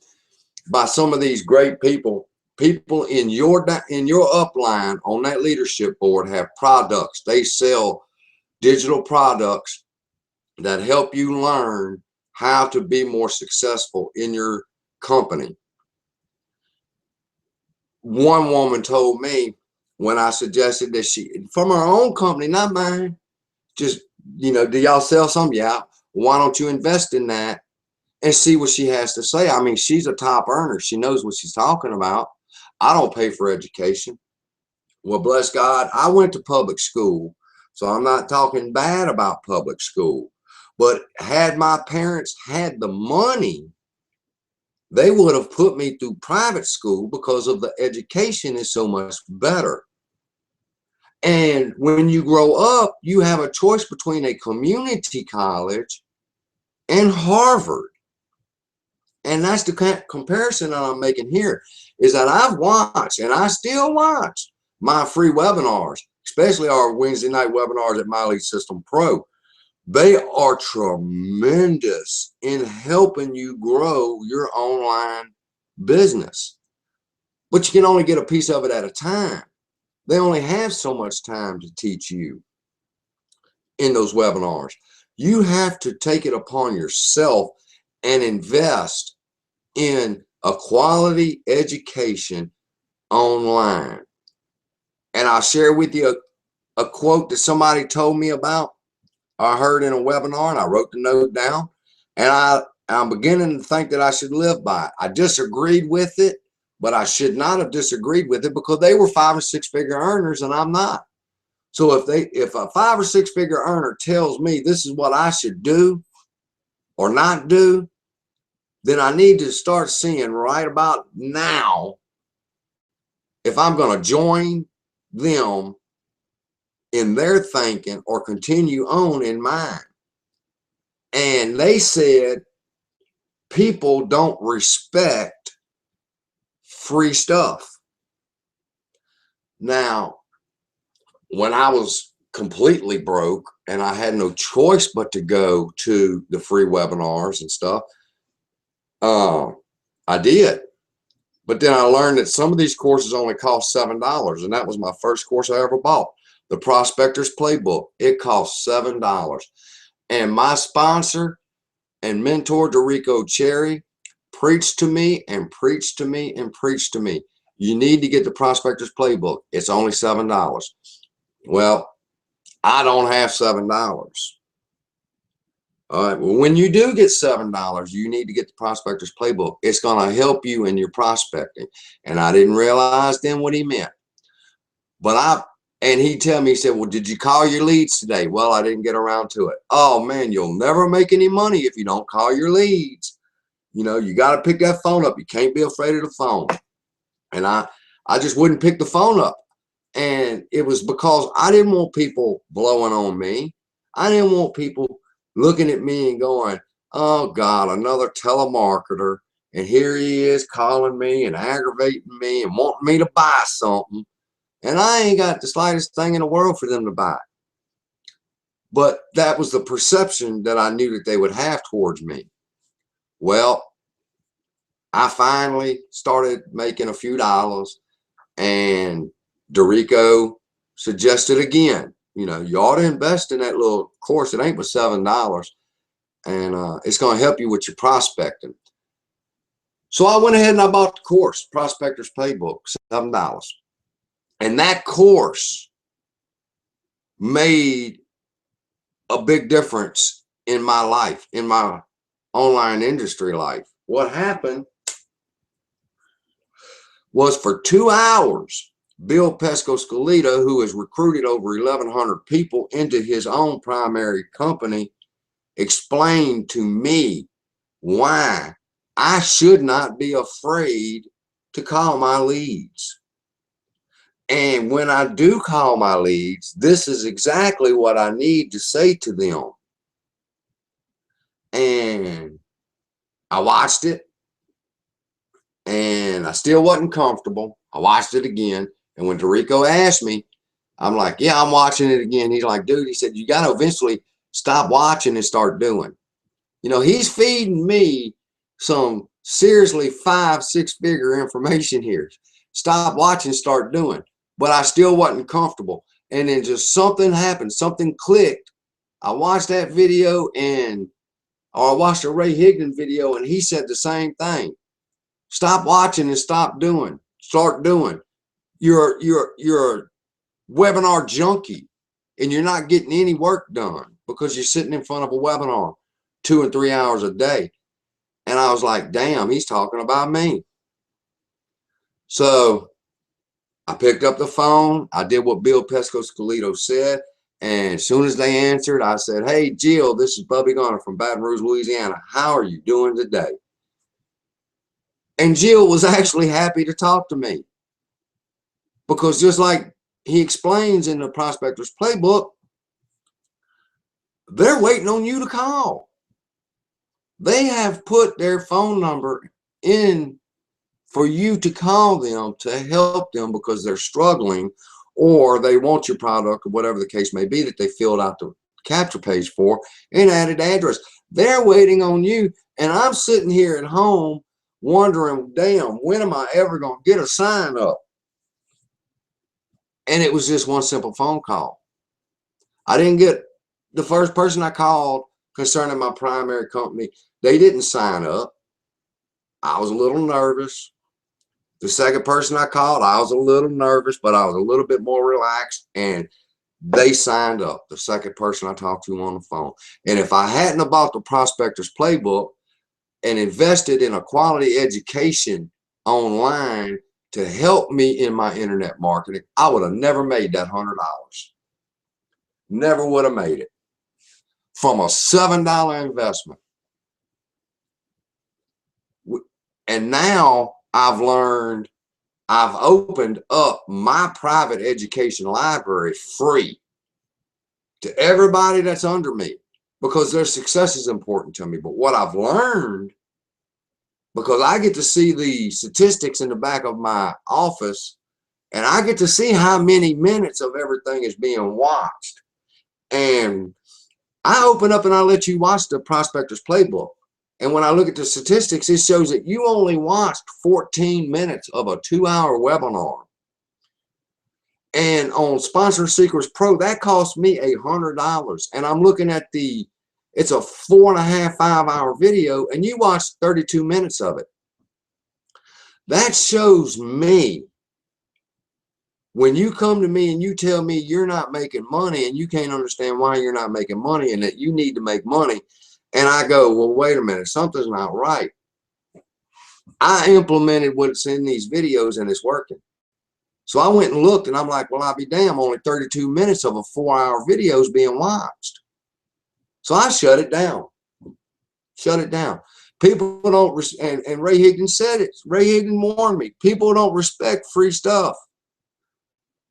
by some of these great people in your upline on that leadership board have products. They sell digital products that help you learn how to be more successful in your company. One woman told me when I suggested that she, from her own company, not mine, just, you know, do y'all sell some? Yeah. Why don't you invest in that and see what she has to say? I mean, she's a top earner. She knows what she's talking about. I don't pay for education. Well, bless God, I went to public school, so I'm not talking bad about public school. But had my parents had the money, they would have put me through private school because of the education is so much better. And when you grow up, you have a choice between a community college and Harvard. And that's the comparison that I'm making here, is that I've watched and I still watch my free webinars, especially our Wednesday night webinars at My Lead System Pro. They are tremendous in helping you grow your online business. But you can only get a piece of it at a time. They only have so much time to teach you in those webinars. You have to take it upon yourself and invest in a quality education online. And I'll share with you a quote that somebody told me about. I heard in a webinar, and I wrote the note down, and I'm beginning to think that I should live by it. I disagreed with it, but I should not have disagreed with it because they were 5- or 6-figure earners and I'm not. So if a 5- or 6-figure earner tells me this is what I should do or not do, then I need to start seeing right about now if I'm going to join them in their thinking or continue on in mine. And they said people don't respect free stuff. Now, when I was completely broke and I had no choice but to go to the free webinars and stuff, I did. But then I learned that some of these courses only cost $7, and that was my first course I ever bought. The Prospector's Playbook, it cost $7. And my sponsor and mentor, Dorico Cherry, preached to me and preached to me and preached to me. You need to get the Prospector's Playbook. It's only $7. Well, I don't have $7. All right. Well, when you do get $7, you need to get the Prospector's Playbook. It's going to help you in your prospecting. And I didn't realize then what he meant. And he'd tell me, he said, well, did you call your leads today? Well, I didn't get around to it. Oh man, you'll never make any money if you don't call your leads. You know, you got to pick that phone up. You can't be afraid of the phone. And I just wouldn't pick the phone up. And it was because I didn't want people blowing on me. I didn't want people looking at me and going, oh God, another telemarketer. And here he is calling me and aggravating me and wanting me to buy something. And I ain't got the slightest thing in the world for them to buy. But that was the perception that I knew that they would have towards me. Well, I finally started making a few dollars, and Dorico suggested again, you know, you ought to invest in that little course. It ain't but $7, and it's going to help you with your prospecting. So I went ahead and I bought the course, Prospector's Playbook, $7. And that course made a big difference in my life, in my online industry life. What happened was, for 2 hours, Bill Pesco-Scalita, who has recruited over 1,100 people into his own primary company, explained to me why I should not be afraid to call my leads. And when I do call my leads, this is exactly what I need to say to them. And I watched it, and I still wasn't comfortable. I watched it again. And when Tarico asked me, I'm like, yeah, I'm watching it again. He's like, dude, he said, you got to eventually stop watching and start doing. You know, he's feeding me some seriously 5-6 figure information here. Stop watching, start doing. But I still wasn't comfortable. And then just something happened, something clicked. I watched that video, or I watched a Ray Higdon video, and he said the same thing. Stop watching and stop doing. Start doing. You're a webinar junkie, and you're not getting any work done because you're sitting in front of a webinar 2 and 3 hours a day. And I was like, damn, he's talking about me. So I picked up the phone. I did what Bill Pesco-Scalita said. And as soon as they answered, I said, hey, Jill, this is Bubby Garner from Baton Rouge, Louisiana. How are you doing today? And Jill was actually happy to talk to me, because just like he explains in the Prospector's Playbook, they're waiting on you to call. They have put their phone number in for you to call them to help them because they're struggling, or they want your product, or whatever the case may be that they filled out the capture page for and added address. They're waiting on you. And I'm sitting here at home wondering, damn, when am I ever going to get a sign up? And it was just one simple phone call. I didn't get the first person I called concerning my primary company. They didn't sign up. I was a little nervous. The second person I called, I was a little nervous, but I was a little bit more relaxed, and they signed up. The second person I talked to on the phone. And if I hadn't have bought the Prospector's Playbook and invested in a quality education online to help me in my internet marketing, I would have never made that $100. Never would have made it from a $7 investment. And now I've learned, I've opened up my private education library free to everybody that's under me, because their success is important to me. But what I've learned, because I get to see the statistics in the back of my office, and I get to see how many minutes of everything is being watched. And I open up and I let you watch the Prospector's Playbook. And when I look at the statistics, it shows that you only watched 14 minutes of a 2-hour webinar. And on Sponsor Secrets Pro, that cost me $100. And I'm looking at it's a 4.5, 5-hour video, and you watched 32 minutes of it. That shows me, when you come to me and you tell me you're not making money and you can't understand why you're not making money and that you need to make money, and I go, well, wait a minute, something's not right. I implemented what's in these videos and it's working. So I went and looked, and I'm like, well, I'll be damn, only 32 minutes of a 4-hour video is being watched. So I shut it down. Shut it down. People don't, and Ray Higdon said it. Ray Higdon warned me. People don't respect free stuff.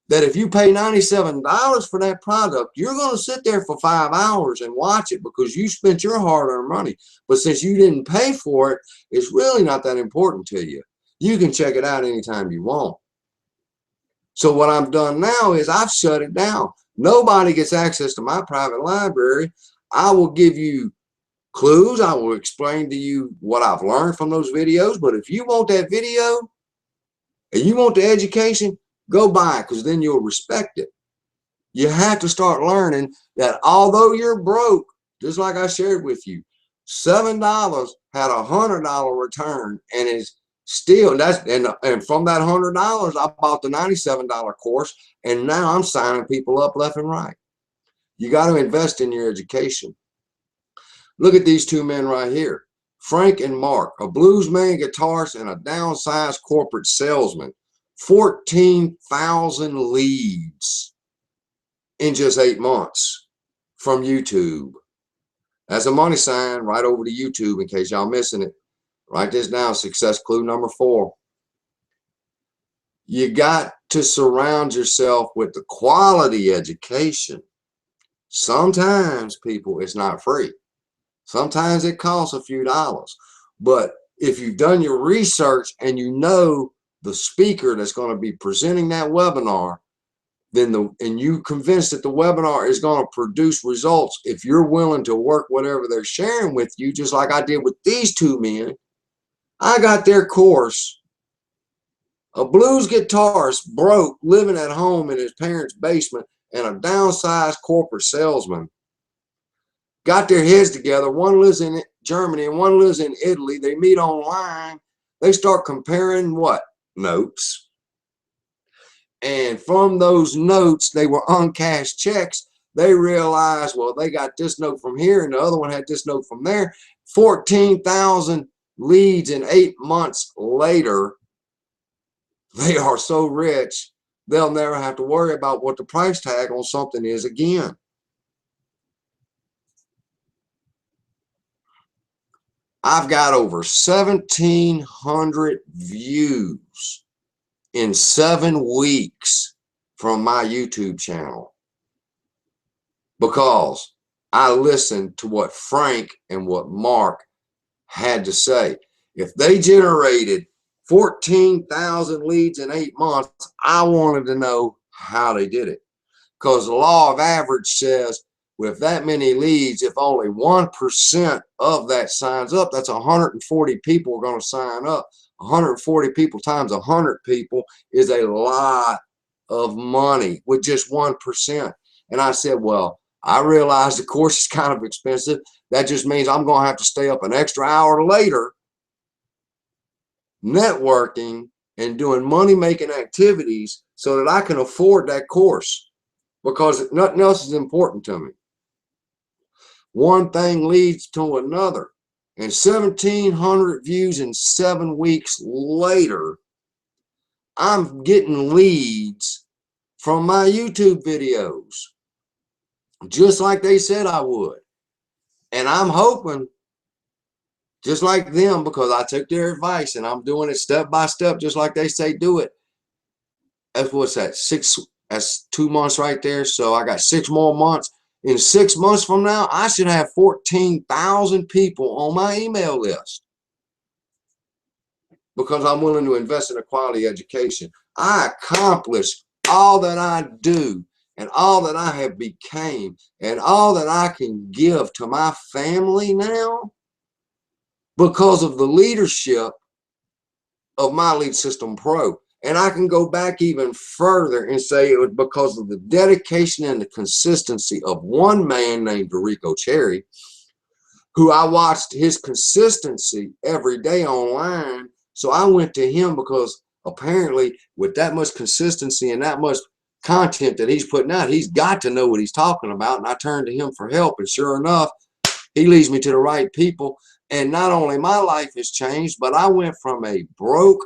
That if you pay $97 for that product, you're going to sit there for 5 hours and watch it because you spent your hard-earned money. But since you didn't pay for it, it's really not that important to you. You can check it out anytime you want. So what I've done now is I've shut it down. Nobody gets access to my private library. I will give you clues. I will explain to you what I've learned from those videos. But if you want that video and you want the education, go buy it, because then you'll respect it. You have to start learning that although you're broke, just like I shared with you, $7 had a $100 return, and is Still, and from that $100, I bought the $97 course, and now I'm signing people up left and right. You got to invest in your education. Look at these two men right here, Frank and Mark, a bluesman, guitarist, and a downsized corporate salesman. 14,000 leads in just 8 months from YouTube. That's a money sign right over to YouTube in case y'all missing it. Write this down, success clue number 4. You got to surround yourself with the quality education. Sometimes, people, it's not free. Sometimes it costs a few dollars. But if you've done your research and you know the speaker that's going to be presenting that webinar, then and you convinced that the webinar is going to produce results, if you're willing to work whatever they're sharing with you, just like I did with these two men. I got their course. A blues guitarist, broke, living at home in his parents' basement, and a downsized corporate salesman got their heads together. One lives in Germany and one lives in Italy. They meet online. They start comparing what? Notes. And from those notes, they were uncashed checks. They realized, well, they got this note from here and the other one had this note from there. 14,000 leads in 8 months later. They are so rich, they'll never have to worry about what the price tag on something is again. I've got over 1,700 views in 7 weeks from my YouTube channel because I listened to what Frank and what Mark had to say. If they generated 14,000 leads in 8 months, I wanted to know how they did it. Because the law of average says with that many leads, if only 1% of that signs up, that's 140 people are going to sign up. 140 people times 100 people is a lot of money with just 1%. And I said, well, I realize the course is kind of expensive. That just means I'm going to have to stay up an extra hour later networking and doing money-making activities so that I can afford that course, because nothing else is important to me. One thing leads to another, and 1,700 views in 7 weeks later, I'm getting leads from my YouTube videos, just like they said I would. And I'm hoping, just like them, because I took their advice and I'm doing it step by step, just like they say do it. That's what's that? That's 2 months right there. So I got 6 more months. In 6 months from now, I should have 14,000 people on my email list because I'm willing to invest in a quality education. I accomplish all that I do and all that I have became and all that I can give to my family now because of the leadership of my Lead System Pro. And I can go back even further and say it was because of the dedication and the consistency of one man named Dorico Cherry, who I watched his consistency every day online. So I went to him because apparently with that much consistency and that much content that he's putting out, he's got to know what he's talking about. And I turned to him for help. And sure enough, he leads me to the right people. And not only my life has changed, but I went from a broke,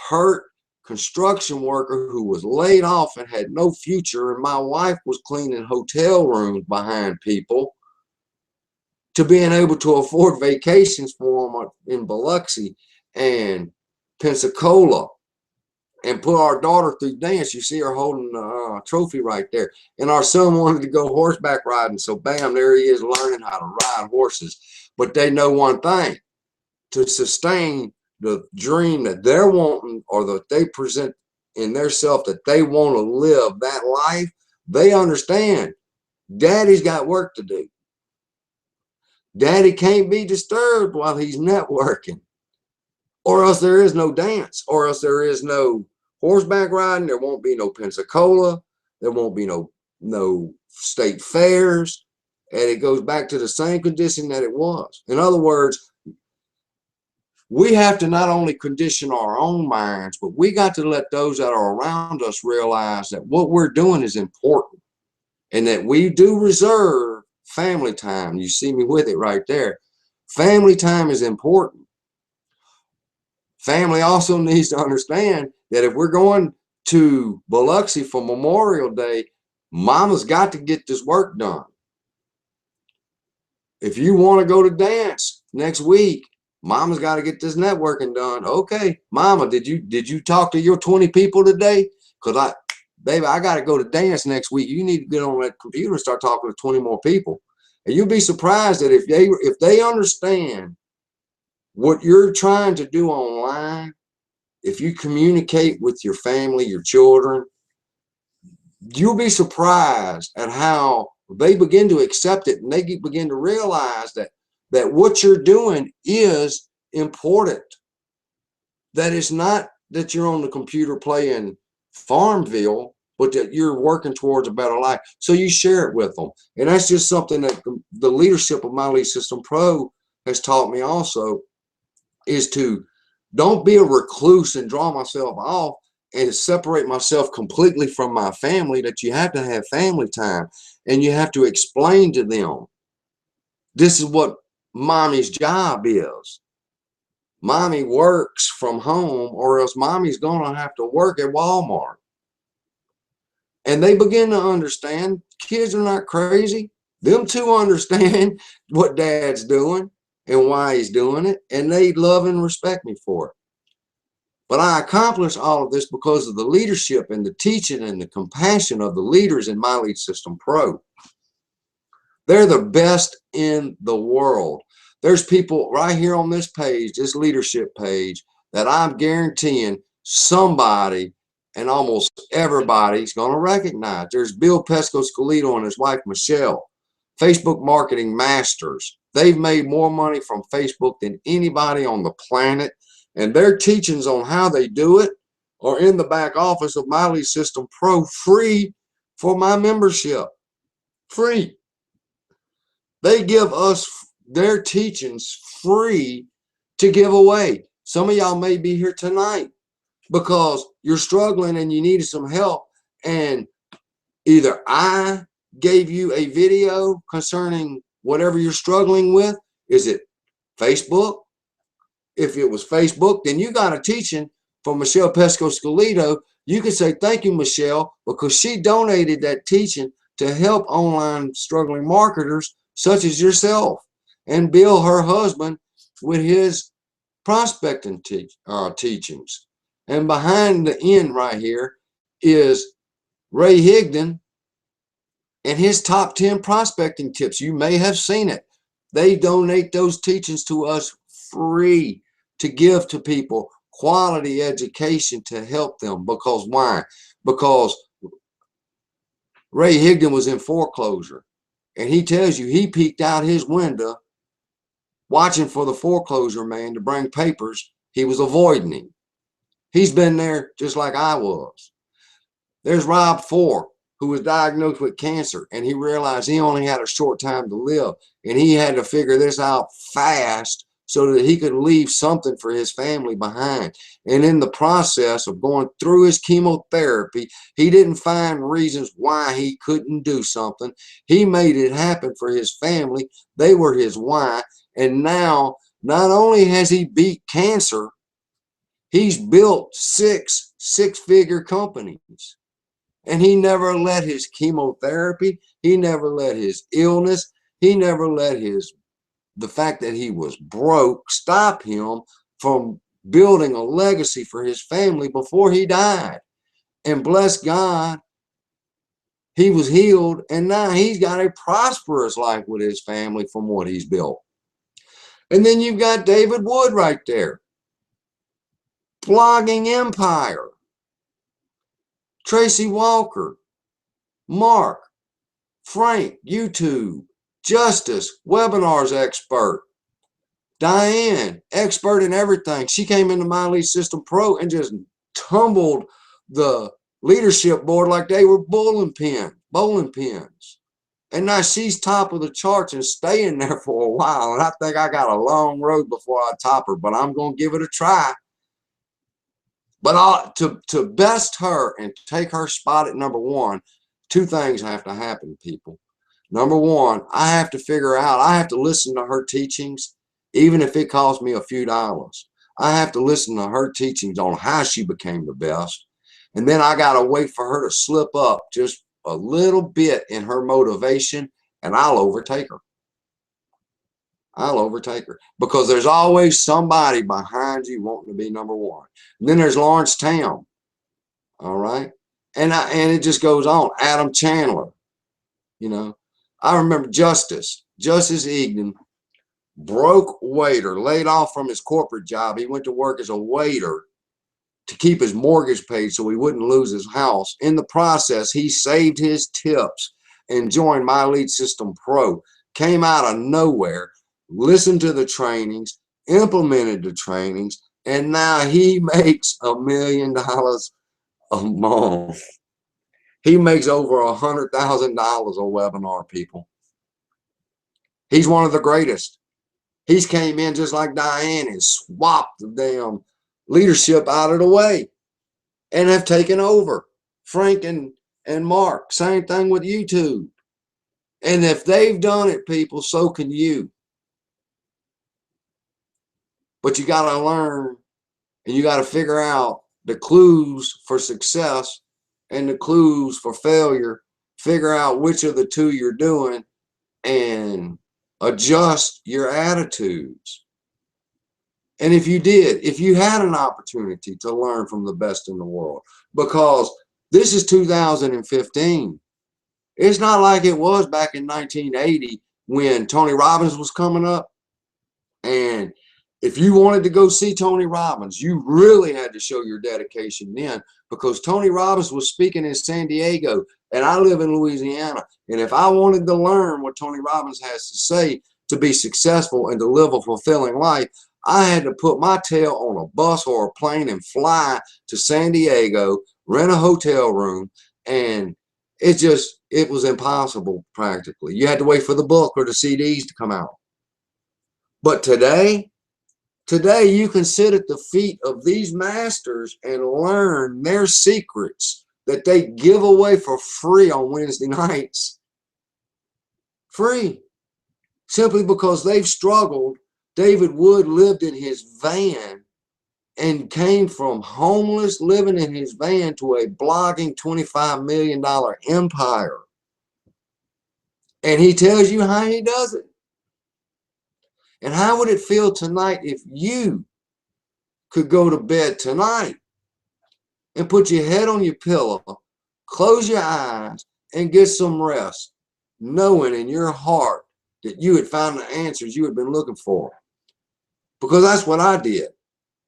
hurt construction worker who was laid off and had no future, and my wife was cleaning hotel rooms behind people, to being able to afford vacations for them in Biloxi and Pensacola and put our daughter through dance. You see her holding a trophy right there. And our son wanted to go horseback riding, so bam, there he is learning how to ride horses. But they know one thing: to sustain the dream that they're wanting, or that they present in their self that they want to live that life, they understand daddy's got work to do. Daddy can't be disturbed while he's networking, or else there is no dance, or else there is no horseback riding. There won't be no Pensacola. There won't be no state fairs. And it goes back to the same condition that it was. In other words, We have to not only condition our own minds, but we got to let those that are around us realize that what we're doing is important and that we do reserve family time. You see me with it right there. Family time is important. Family also needs to understand that if we're going to Biloxi for Memorial Day, mama's got to get this work done. If you want to go to dance next week, mama's got to get this networking done. Okay, mama, did you talk to your 20 people today? Because baby, I got to go to dance next week. You need to get on that computer and start talking to 20 more people. And you'll be surprised that if they understand what you're trying to do online, if you communicate with your family, your children, you'll be surprised at how they begin to accept it, and they begin to realize that what you're doing is important. That it's not that you're on the computer playing Farmville, but that you're working towards a better life. So you share it with them. And that's just something that the leadership of My Lead System Pro has taught me also, is to don't be a recluse and draw myself off and separate myself completely from my family, that you have to have family time and you have to explain to them, this is what mommy's job is. Mommy works from home, or else mommy's gonna have to work at Walmart. And they begin to understand. Kids are not crazy. Them too understand what dad's doing and why he's doing it, and they love and respect me for it. But I accomplish all of this because of the leadership and the teaching and the compassion of the leaders in My Lead System Pro. They're the best in the world. There's people right here on this page, this leadership page, that I'm guaranteeing somebody and almost everybody's going to recognize. There's Bill Pesco-Scalito and his wife, Michelle, Facebook marketing masters. They've made more money from Facebook than anybody on the planet. And their teachings on how they do it are in the back office of My Lead System Pro, free for my membership. Free. They give us their teachings free to give away. Some of y'all may be here tonight because you're struggling and you needed some help, and either I gave you a video concerning whatever you're struggling with. Is it Facebook? If it was Facebook, then you got a teaching from Michelle Pesco-Scalito. You can say, thank you, Michelle, because she donated that teaching to help online struggling marketers such as yourself, and Bill, her husband, with his prospecting teachings. And behind the end right here is Ray Higdon and his top 10 prospecting tips. You may have seen it. They donate those teachings to us free to give to people quality education to help them. Because why? Because Ray Higdon was in foreclosure, and he tells you he peeked out his window watching for the foreclosure man to bring papers. He was avoiding him. He's been there just like I was. There's Rob Ford, who was diagnosed with cancer, and he realized he only had a short time to live, and he had to figure this out fast so that he could leave something for his family behind. And in the process of going through his chemotherapy, he didn't find reasons why he couldn't do something. He made it happen for his family. They were his why. And now, not only has he beat cancer, he's built six-figure companies. And he never let his chemotherapy, he never let his illness, he never let the fact that he was broke stop him from building a legacy for his family before he died. And bless God, he was healed, and now he's got a prosperous life with his family from what he's built. And then you've got David Wood right there. Blogging Empire. Tracy Walker. Mark. Frank, YouTube. Justice, webinars expert. Diane, expert in everything. She came into My Lead System Pro and just tumbled the leadership board like they were bowling pins. And now she's top of the charts and staying there for a while. And I think I got a long road before I top her, but I'm going to give it a try. But to best her and take her spot at number one, two things have to happen, people. Number one, I have to figure out, I have to listen to her teachings, even if it costs me a few dollars. I have to listen to her teachings on how she became the best. And then I got to wait for her to slip up just a little bit in her motivation, and I'll overtake her. I'll overtake her, because there's always somebody behind you wanting to be number one. And then there's Lawrence Tam, all right? And it just goes on. Adam Chandler, you know. I remember Justice Egan, broke waiter, laid off from his corporate job. He went to work as a waiter to keep his mortgage paid so he wouldn't lose his house. In the process, he saved his tips and joined My Lead System Pro. Came out of nowhere, listened to the trainings, implemented the trainings, and now he makes $1 million a month. He makes over $100,000 a webinar, people. He's one of the greatest. He's came in just like Diane and swapped the damn leadership out of the way and have taken over. Frank and Mark, same thing with YouTube. And if they've done it, people, so can you. But you got to learn, and you got to figure out the clues for success and the clues for failure. Figure out which of the two you're doing and adjust your attitudes. And if you had an opportunity to learn from the best in the world, because this is 2015. It's not like it was back in 1980 when Tony Robbins was coming up. And if you wanted to go see Tony Robbins, you really had to show your dedication then, because Tony Robbins was speaking in San Diego and I live in Louisiana. And if I wanted to learn what Tony Robbins has to say to be successful and to live a fulfilling life, I had to put my tail on a bus or a plane and fly to San Diego, rent a hotel room, and it was impossible practically. You had to wait for the book or the CDs to come out. But today you can sit at the feet of these masters and learn their secrets that they give away for free on Wednesday nights. Free. Simply because they've struggled. David Wood lived in his van and came from homeless, living in his van, to a blogging $25 million empire. And he tells you how he does it. And how would it feel tonight if you could go to bed tonight and put your head on your pillow, close your eyes, and get some rest, knowing in your heart that you had found the answers you had been looking for? Because that's what I did.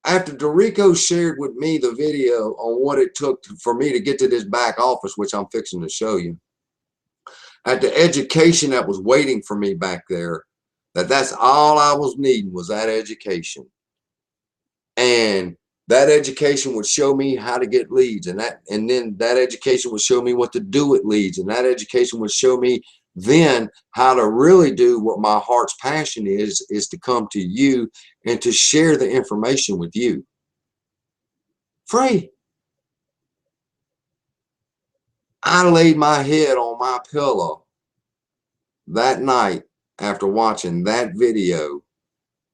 After Dorico shared with me the video on what it took for me to get to this back office, which I'm fixing to show you, at the education that was waiting for me back there, that's all I was needing, was that education. And that education would show me how to get leads, and then that education would show me what to do with leads, and that education would show me then how to really do what my heart's passion is to come to you and to share the information with you. Free. I laid my head on my pillow that night after watching that video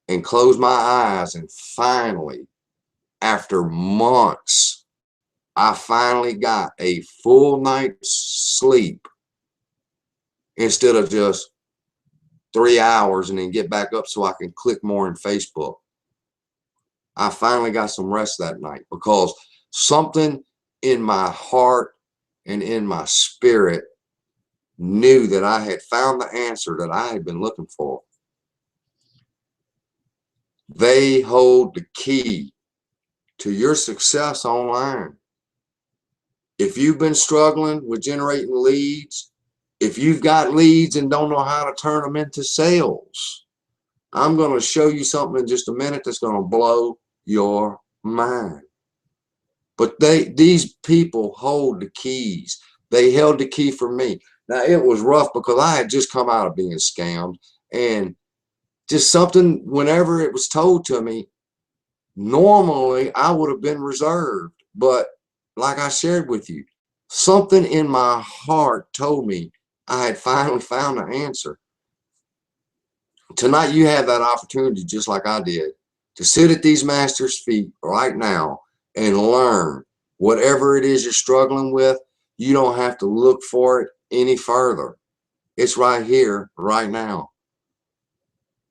and closed my eyes, and finally, after months, I finally got a full night's sleep instead of just 3 hours and then get back up so I can click more in Facebook. I finally got some rest that night because something in my heart and in my spirit knew that I had found the answer that I had been looking for. They hold the key to your success online. If you've been struggling with generating leads, if you've got leads and don't know how to turn them into sales, I'm going to show you something in just a minute that's going to blow your mind. But these people hold the keys. They held the key for me. Now, it was rough because I had just come out of being scammed, and just something, whenever it was told to me, normally I would have been reserved. But like I shared with you, something in my heart told me I had finally found the answer. Tonight, you have that opportunity, just like I did, to sit at these masters' feet right now and learn whatever it is you're struggling with. You don't have to look for it any further. It's right here, right now.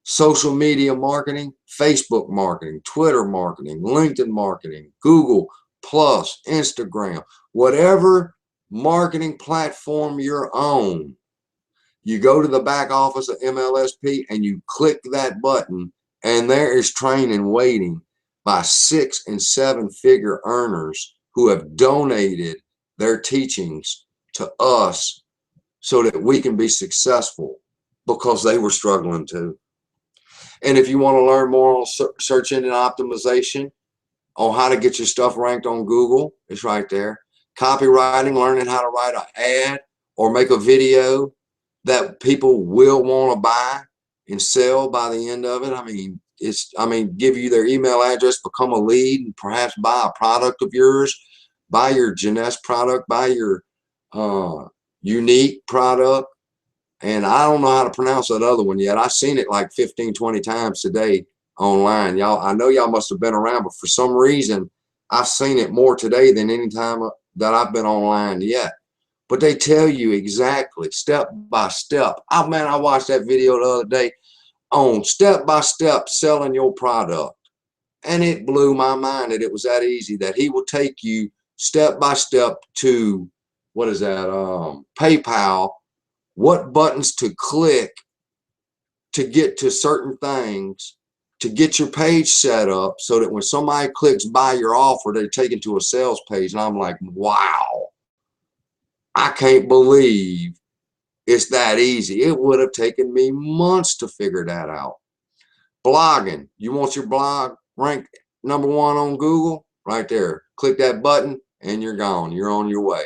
Social media marketing, Facebook marketing, Twitter marketing, LinkedIn marketing, Google Plus, Instagram, whatever marketing platform you're on, you go to the back office of MLSP and you click that button, and there is training waiting by 6- and 7-figure earners who have donated their teachings to us so that we can be successful because they were struggling too. And if you want to learn more on search engine optimization, on how to get your stuff ranked on Google, it's right there. Copywriting, learning how to write an ad or make a video that people will want to buy and sell by the end of it. I mean, give you their email address, become a lead, and perhaps buy a product of yours, buy your Jeunesse product, buy your unique product. And I don't know how to pronounce that other one yet. I've seen it like 15, 20 times today online. Y'all, I know y'all must have been around, but for some reason, I've seen it more today than any time that I've been online yet. But they tell you exactly, step by step. Oh man, I watched that video the other day on step by step selling your product. And it blew my mind that it was that easy, that he will take you step by step to, what is that, PayPal, what buttons to click to get to certain things, to get your page set up so that when somebody clicks buy your offer, they're taken to a sales page. And I'm like, wow, I can't believe it's that easy. It would have taken me months to figure that out. Blogging, you want your blog ranked #1 on Google? Right there. Click that button and you're gone. You're on your way.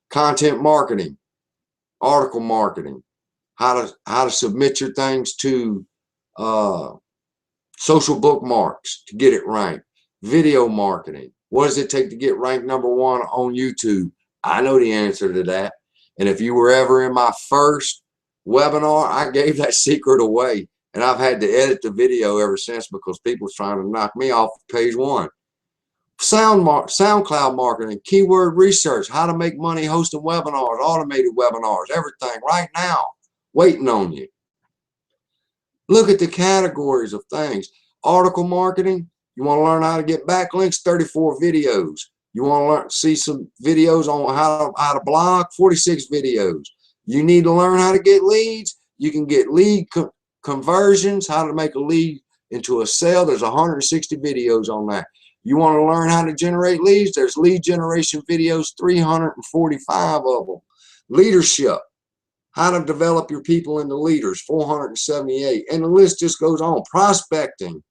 Content marketing, article marketing, how to submit your things to social bookmarks to get it ranked. Video marketing, what does it take to get ranked #1 on YouTube? I know the answer to that. And if you were ever in my first webinar, I gave that secret away. And I've had to edit the video ever since because people was trying to knock me off page 1. SoundCloud marketing, keyword research, how to make money hosting webinars, automated webinars, everything right now, waiting on you. Look at the categories of things. Article marketing, you want to learn how to get backlinks, 34 videos. You want to see some videos on how to blog, 46 videos. You need to learn how to get leads. You can get lead conversions, how to make a lead into a sale. There's 160 videos on that. You want to learn how to generate leads? There's lead generation videos, 345 of them. Leadership, how to develop your people into leaders, 478. And the list just goes on. Prospecting,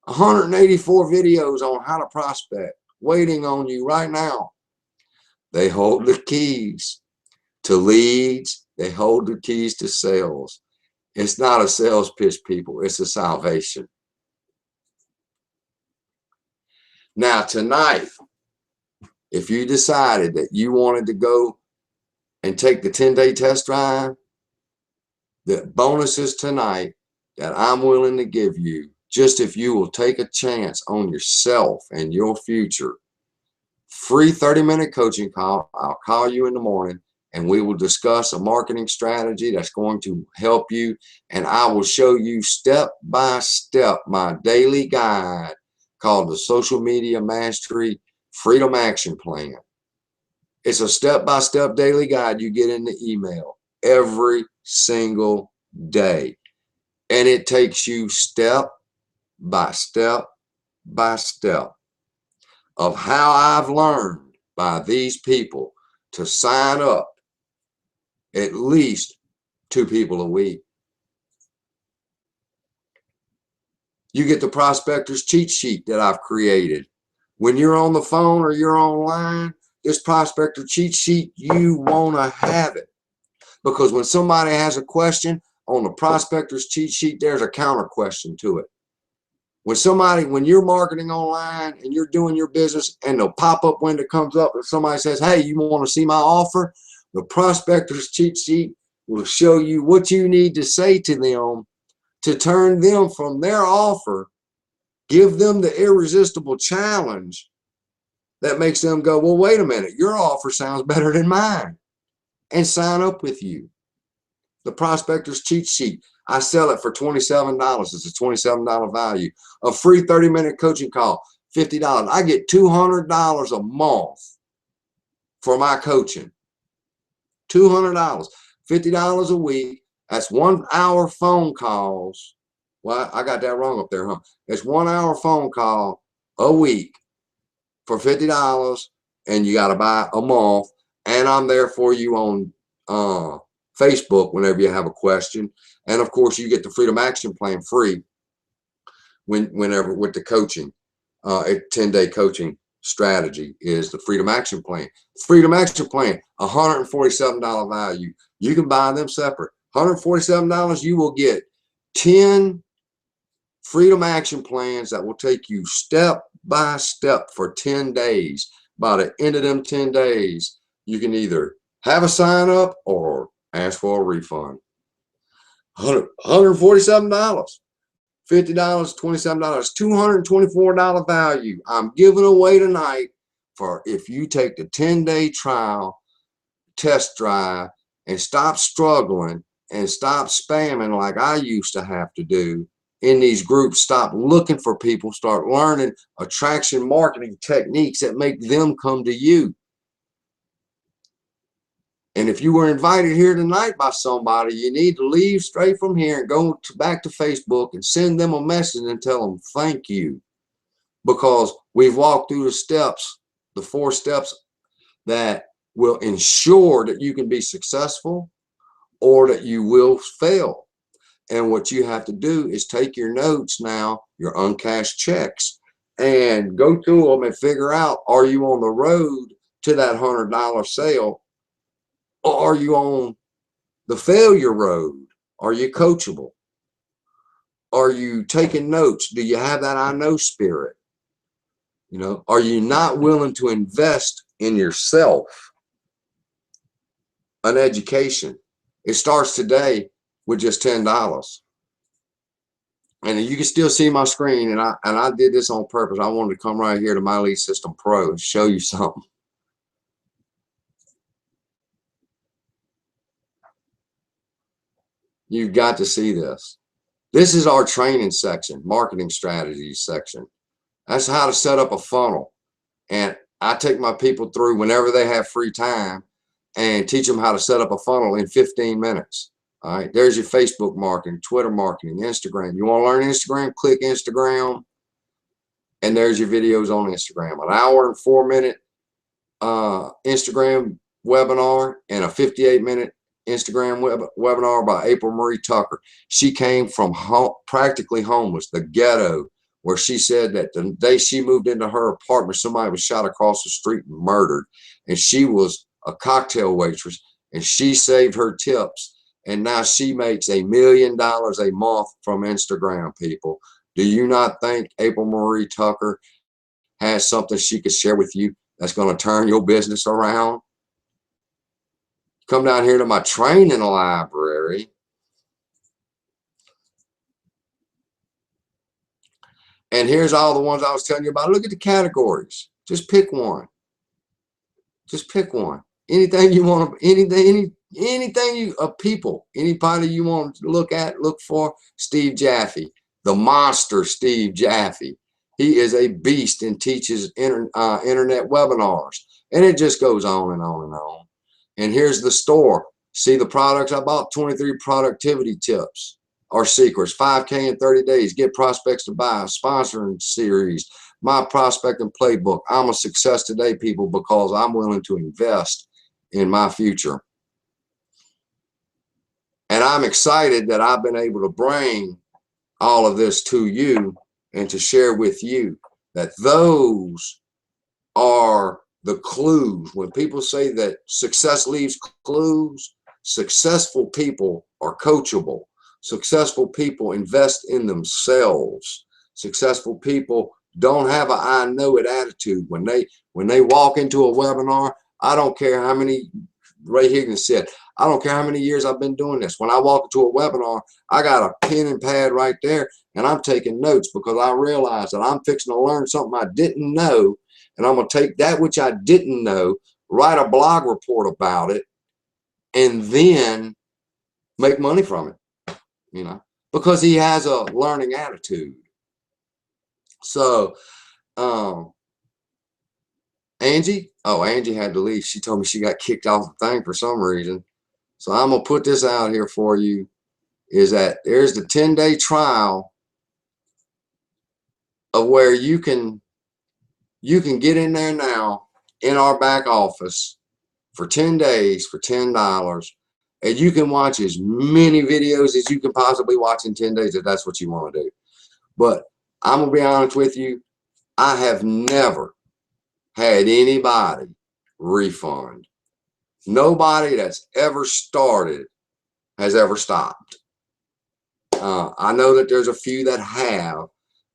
184 videos on how to prospect, waiting on you right now. They hold the keys to leads. They hold the keys to sales. It's not a sales pitch, people. It's a salvation. Now, tonight, if you decided that you wanted to go and take the 10-day test drive, the bonuses tonight that I'm willing to give you, just if you will take a chance on yourself and your future, free 30-minute coaching call. I'll call you in the morning and we will discuss a marketing strategy that's going to help you. And I will show you step by step my daily guide called the Social Media Mastery Freedom Action Plan. It's a step-by-step daily guide you get in the email every single day. And it takes you step by step by step of how I've learned by these people to sign up at least 2 people a week. You get the prospector's cheat sheet that I've created. When you're on the phone or you're online, this prospector cheat sheet, you want to have it. Because when somebody has a question on the prospector's cheat sheet, there's a counter question to it. When you're marketing online and you're doing your business and the pop-up window comes up and somebody says, hey, you want to see my offer? The prospector's cheat sheet will show you what you need to say to them to turn them from their offer, give them the irresistible challenge that makes them go, well, wait a minute, your offer sounds better than mine, and sign up with you. The prospector's cheat sheet, I sell it for $27. It's a $27 value. A free 30-minute coaching call, $50. I get $200 a month for my coaching. $200, $50 a week. That's 1 hour phone calls. Well, I got that wrong up there, huh? It's 1 hour phone call a week for $50, and you got to buy a month. And I'm there for you on Facebook whenever you have a question. And of course, you get the Freedom Action Plan free whenever with the coaching. A 10-day coaching strategy is the Freedom Action Plan. Freedom Action Plan, $147 value. You can buy them separate. $147, you will get 10 Freedom Action Plans that will take you step by step for 10 days. By the end of them 10 days, you can either have a sign up or ask for a refund. $147, $50, $27, $224 value. I'm giving away tonight for if you take the 10-day trial test drive and stop struggling and stop spamming like I used to have to do in these groups. Stop looking for people, start learning attraction marketing techniques that make them come to you. And if you were invited here tonight by somebody, you need to leave straight from here and go back to Facebook and send them a message and tell them thank you, because we've walked through the steps, the 4 steps that will ensure that you can be successful or that you will fail. And what you have to do is take your notes now, your uncashed checks, and go through them and figure out, are you on the road to that $100 sale? Or are you on the failure road? Are you coachable? Are you taking notes? Do you have that I know spirit? You know, are you not willing to invest in yourself? An education. It starts today with just $10. And you can still see my screen, and I did this on purpose. I wanted to come right here to My Lead System Pro and show you something. You've got to see this. This is our training section, marketing strategies section. That's how to set up a funnel. And I take my people through whenever they have free time and teach them how to set up a funnel in 15 minutes. All right, there's your Facebook marketing, Twitter marketing, Instagram. You want to learn Instagram? Click Instagram, and there's your videos on Instagram. An hour and 4-minute Instagram webinar and a 58-minute Instagram webinar by April Marie Tucker. She came from practically homeless, the ghetto, where she said that the day she moved into her apartment, somebody was shot across the street and murdered. And she was a cocktail waitress, and she saved her tips. And now she makes $1 million a month from Instagram, people. Do you not think April Marie Tucker has something she could share with you that's going to turn your business around? Come down here to my training library. And here's all the ones I was telling you about. Look at the categories. Just pick one. Just pick one. Anything you want, anything you, people, anybody you want to look at, look for. Steve Jaffe, the monster Steve Jaffe. He is a beast and teaches internet webinars. And it just goes on and on and on. And here's the store. See the products I bought, 23 productivity tips or secrets, 5K in 30 days, get prospects to buy, sponsoring series, my prospecting playbook. I'm a success today, people, because I'm willing to invest in my future. And I'm excited that I've been able to bring all of this to you and to share with you that those are the clues. When people say that success leaves clues, successful people are coachable. Successful people invest in themselves. Successful people don't have a I know it attitude. When they walk into a webinar, I don't care how many, Ray Higgins said, I don't care how many years I've been doing this. When I walk into a webinar, I got a pen and pad right there, and I'm taking notes because I realize that I'm fixing to learn something I didn't know, and I'm going to take that which I didn't know, write a blog report about it, and then make money from it, you know, because he has a learning attitude. So, Angie had to leave. She told me she got kicked off the thing for some reason. So I'm going to put this out here for you, is that there's the 10-day trial of where you can get in there now in our back office for 10 days for $10, and you can watch as many videos as you can possibly watch in 10 days if that's what you want to do. But I'm going to be honest with you, I have never had anybody refund. Nobody that's ever started has ever stopped. I know that there's a few that have,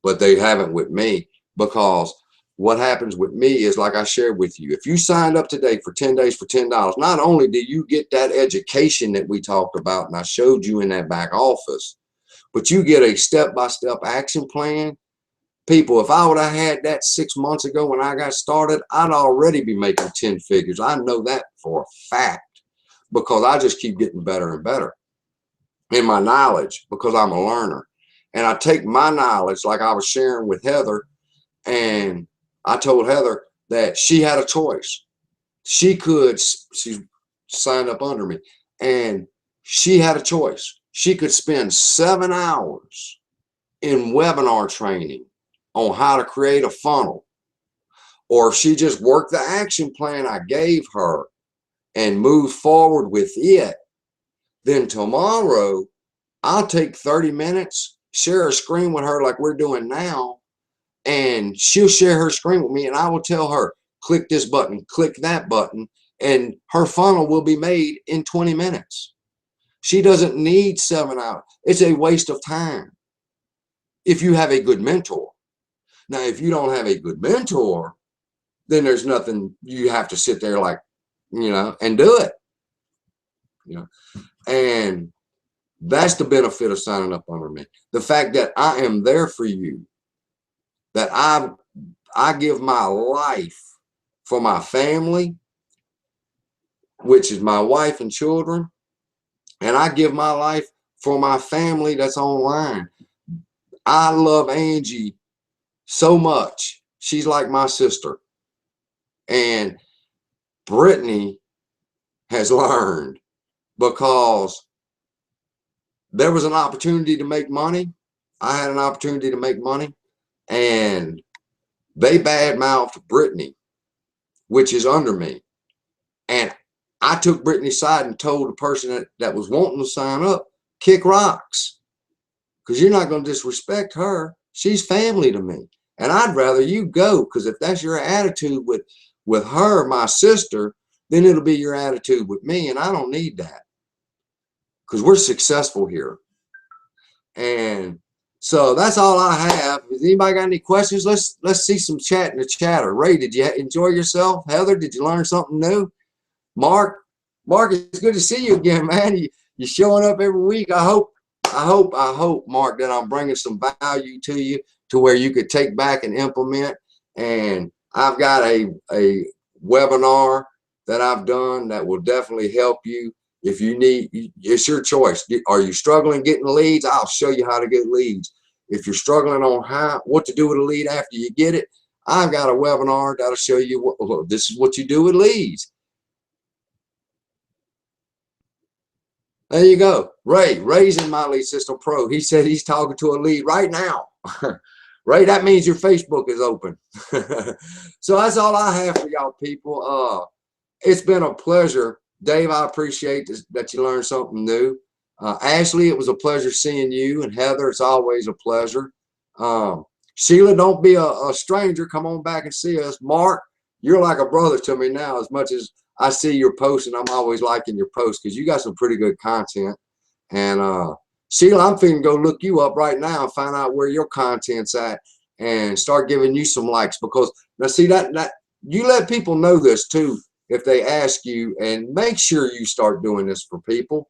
but they haven't with me, because what happens with me is, like I shared with you, if you signed up today for 10 days for $10, not only do you get that education that we talked about and I showed you in that back office, but you get a step-by-step action plan. People, if I would have had that 6 months ago when I got started, I'd already be making 10 figures. I know that for a fact, because I just keep getting better and better in my knowledge, because I'm a learner. And I take my knowledge, like I was sharing with Heather, and I told Heather that she had a choice. She signed up under me, and she had a choice. She could spend 7 hours in webinar training on how to create a funnel, or if she just worked the action plan I gave her and moved forward with it, then tomorrow I'll take 30 minutes, share a screen with her like we're doing now, and she'll share her screen with me, and I will tell her, click this button, click that button, and her funnel will be made in 20 minutes. She doesn't need 7 hours. It's a waste of time if you have a good mentor. Now, if you don't have a good mentor, then there's nothing, you have to sit there like, you know, and do it, you know. And that's the benefit of signing up under me. The fact that I am there for you, that I give my life for my family, which is my wife and children, and I give my life for my family that's online. I love Angie so much. She's like my sister. And Brittany has learned, because there was an opportunity to make money. I had an opportunity to make money, and they badmouthed Brittany, which is under me. And I took Brittany's side and told the person that was wanting to sign up, kick rocks, because you're not going to disrespect her. She's family to me. And I'd rather you go, because if that's your attitude with her, my sister, then it'll be your attitude with me, and I don't need that, because we're successful here. And so that's all I have. Has anybody got any questions? Let's see some chat in the chatter. Ray, did you enjoy yourself? Heather, did you learn something new? Mark, it's good to see you again, man. You're showing up every week. I hope, Mark, that I'm bringing some value to you, to where you could take back and implement. And I've got a webinar that I've done that will definitely help you. If you need, it's your choice. Are you struggling getting leads? I'll show you how to get leads. If you're struggling on what to do with a lead after you get it, I've got a webinar that'll show you this is what you do with leads. There you go. Ray's in My Lead System Pro. He said he's talking to a lead right now. Ray, that means your Facebook is open. So that's all I have for y'all people. It's been a pleasure. Dave, I appreciate that you learned something new. Ashley, it was a pleasure seeing you. And Heather, it's always a pleasure. Sheila, don't be a stranger. Come on back and see us. Mark, you're like a brother to me now, as much as I see your posts, and I'm always liking your posts because you got some pretty good content. And Sheila, I'm finna go look you up right now and find out where your content's at and start giving you some likes, because now see that you let people know this too if they ask you, and make sure you start doing this for people.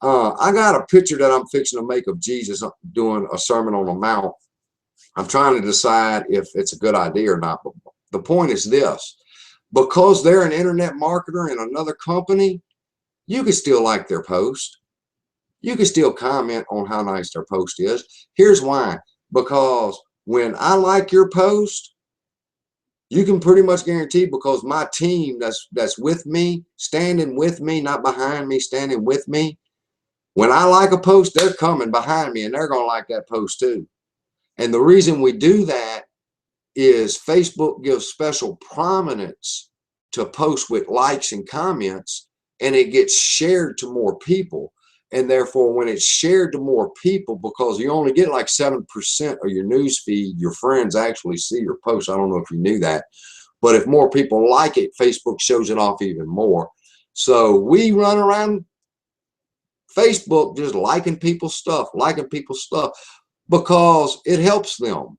I got a picture that I'm fixing to make of Jesus doing a Sermon on the Mount. I'm trying to decide if it's a good idea or not. But the point is this: because they're an internet marketer in another company, you can still like their post. You can still comment on how nice their post is. Here's why: because when I like your post, you can pretty much guarantee, because my team that's with me, standing with me, not behind me, standing with me, when I like a post, they're coming behind me and they're going to like that post too. And the reason we do that is Facebook gives special prominence to posts with likes and comments, and it gets shared to more people. And therefore, when it's shared to more people, because you only get like 7% of your news feed, your friends actually see your post. I don't know if you knew that, but if more people like it, Facebook shows it off even more. So we run around Facebook just liking people's stuff, because it helps them.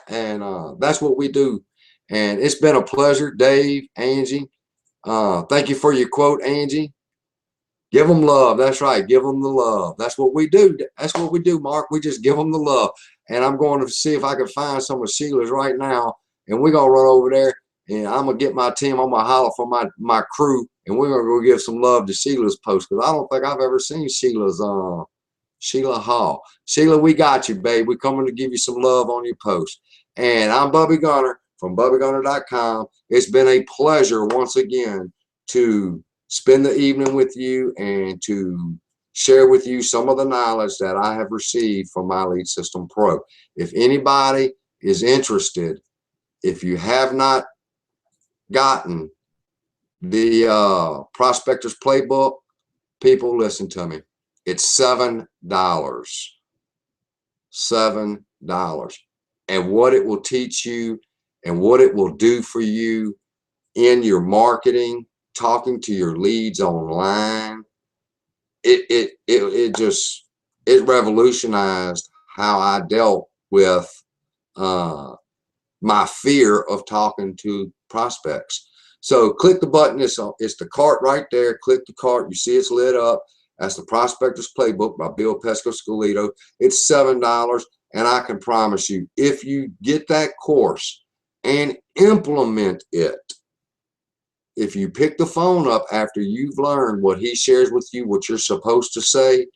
And that's what we do. And it's been a pleasure, Dave, Angie. Thank you for your quote, Angie. Give them love. That's right. Give them the love. That's what we do. That's what we do, Mark. We just give them the love. And I'm going to see if I can find some of Sheila's right now. And we're going to run over there. And I'm going to get my team. I'm going to holler for my crew. And we're going to go give some love to Sheila's post. Because I don't think I've ever seen Sheila's Sheila Hall. Sheila, we got you, babe. We're coming to give you some love on your post. And I'm Bubby Gunner from BubbyGunner.com. It's been a pleasure once again to spend the evening with you and to share with you some of the knowledge that I have received from my Lead System Pro. If anybody is interested, if you have not gotten the Prospector's Playbook, people, listen to me. It's $7. $7. And what it will teach you and what it will do for you in your marketing, talking to your leads online, it revolutionized how I dealt with my fear of talking to prospects. So click the button. It's the cart right there. Click the cart. You see it's lit up. That's the Prospector's Playbook by Bill Pesco-Scalito. It's $7. And I can promise you, if you get that course and implement it, if you pick the phone up after you've learned what he shares with you, what you're supposed to say,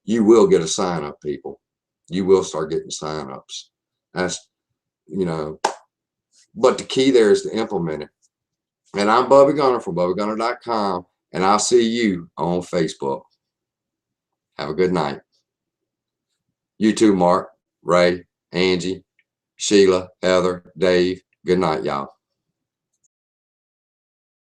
you will get a sign up, people. You will start getting sign ups. That's, but the key there is to implement it. And I'm Bubby Gunner from BubbyGunner.com, and I'll see you on Facebook. Have a good night. You too, Mark, Ray, Angie, Sheila, Heather, Dave. Good night, y'all.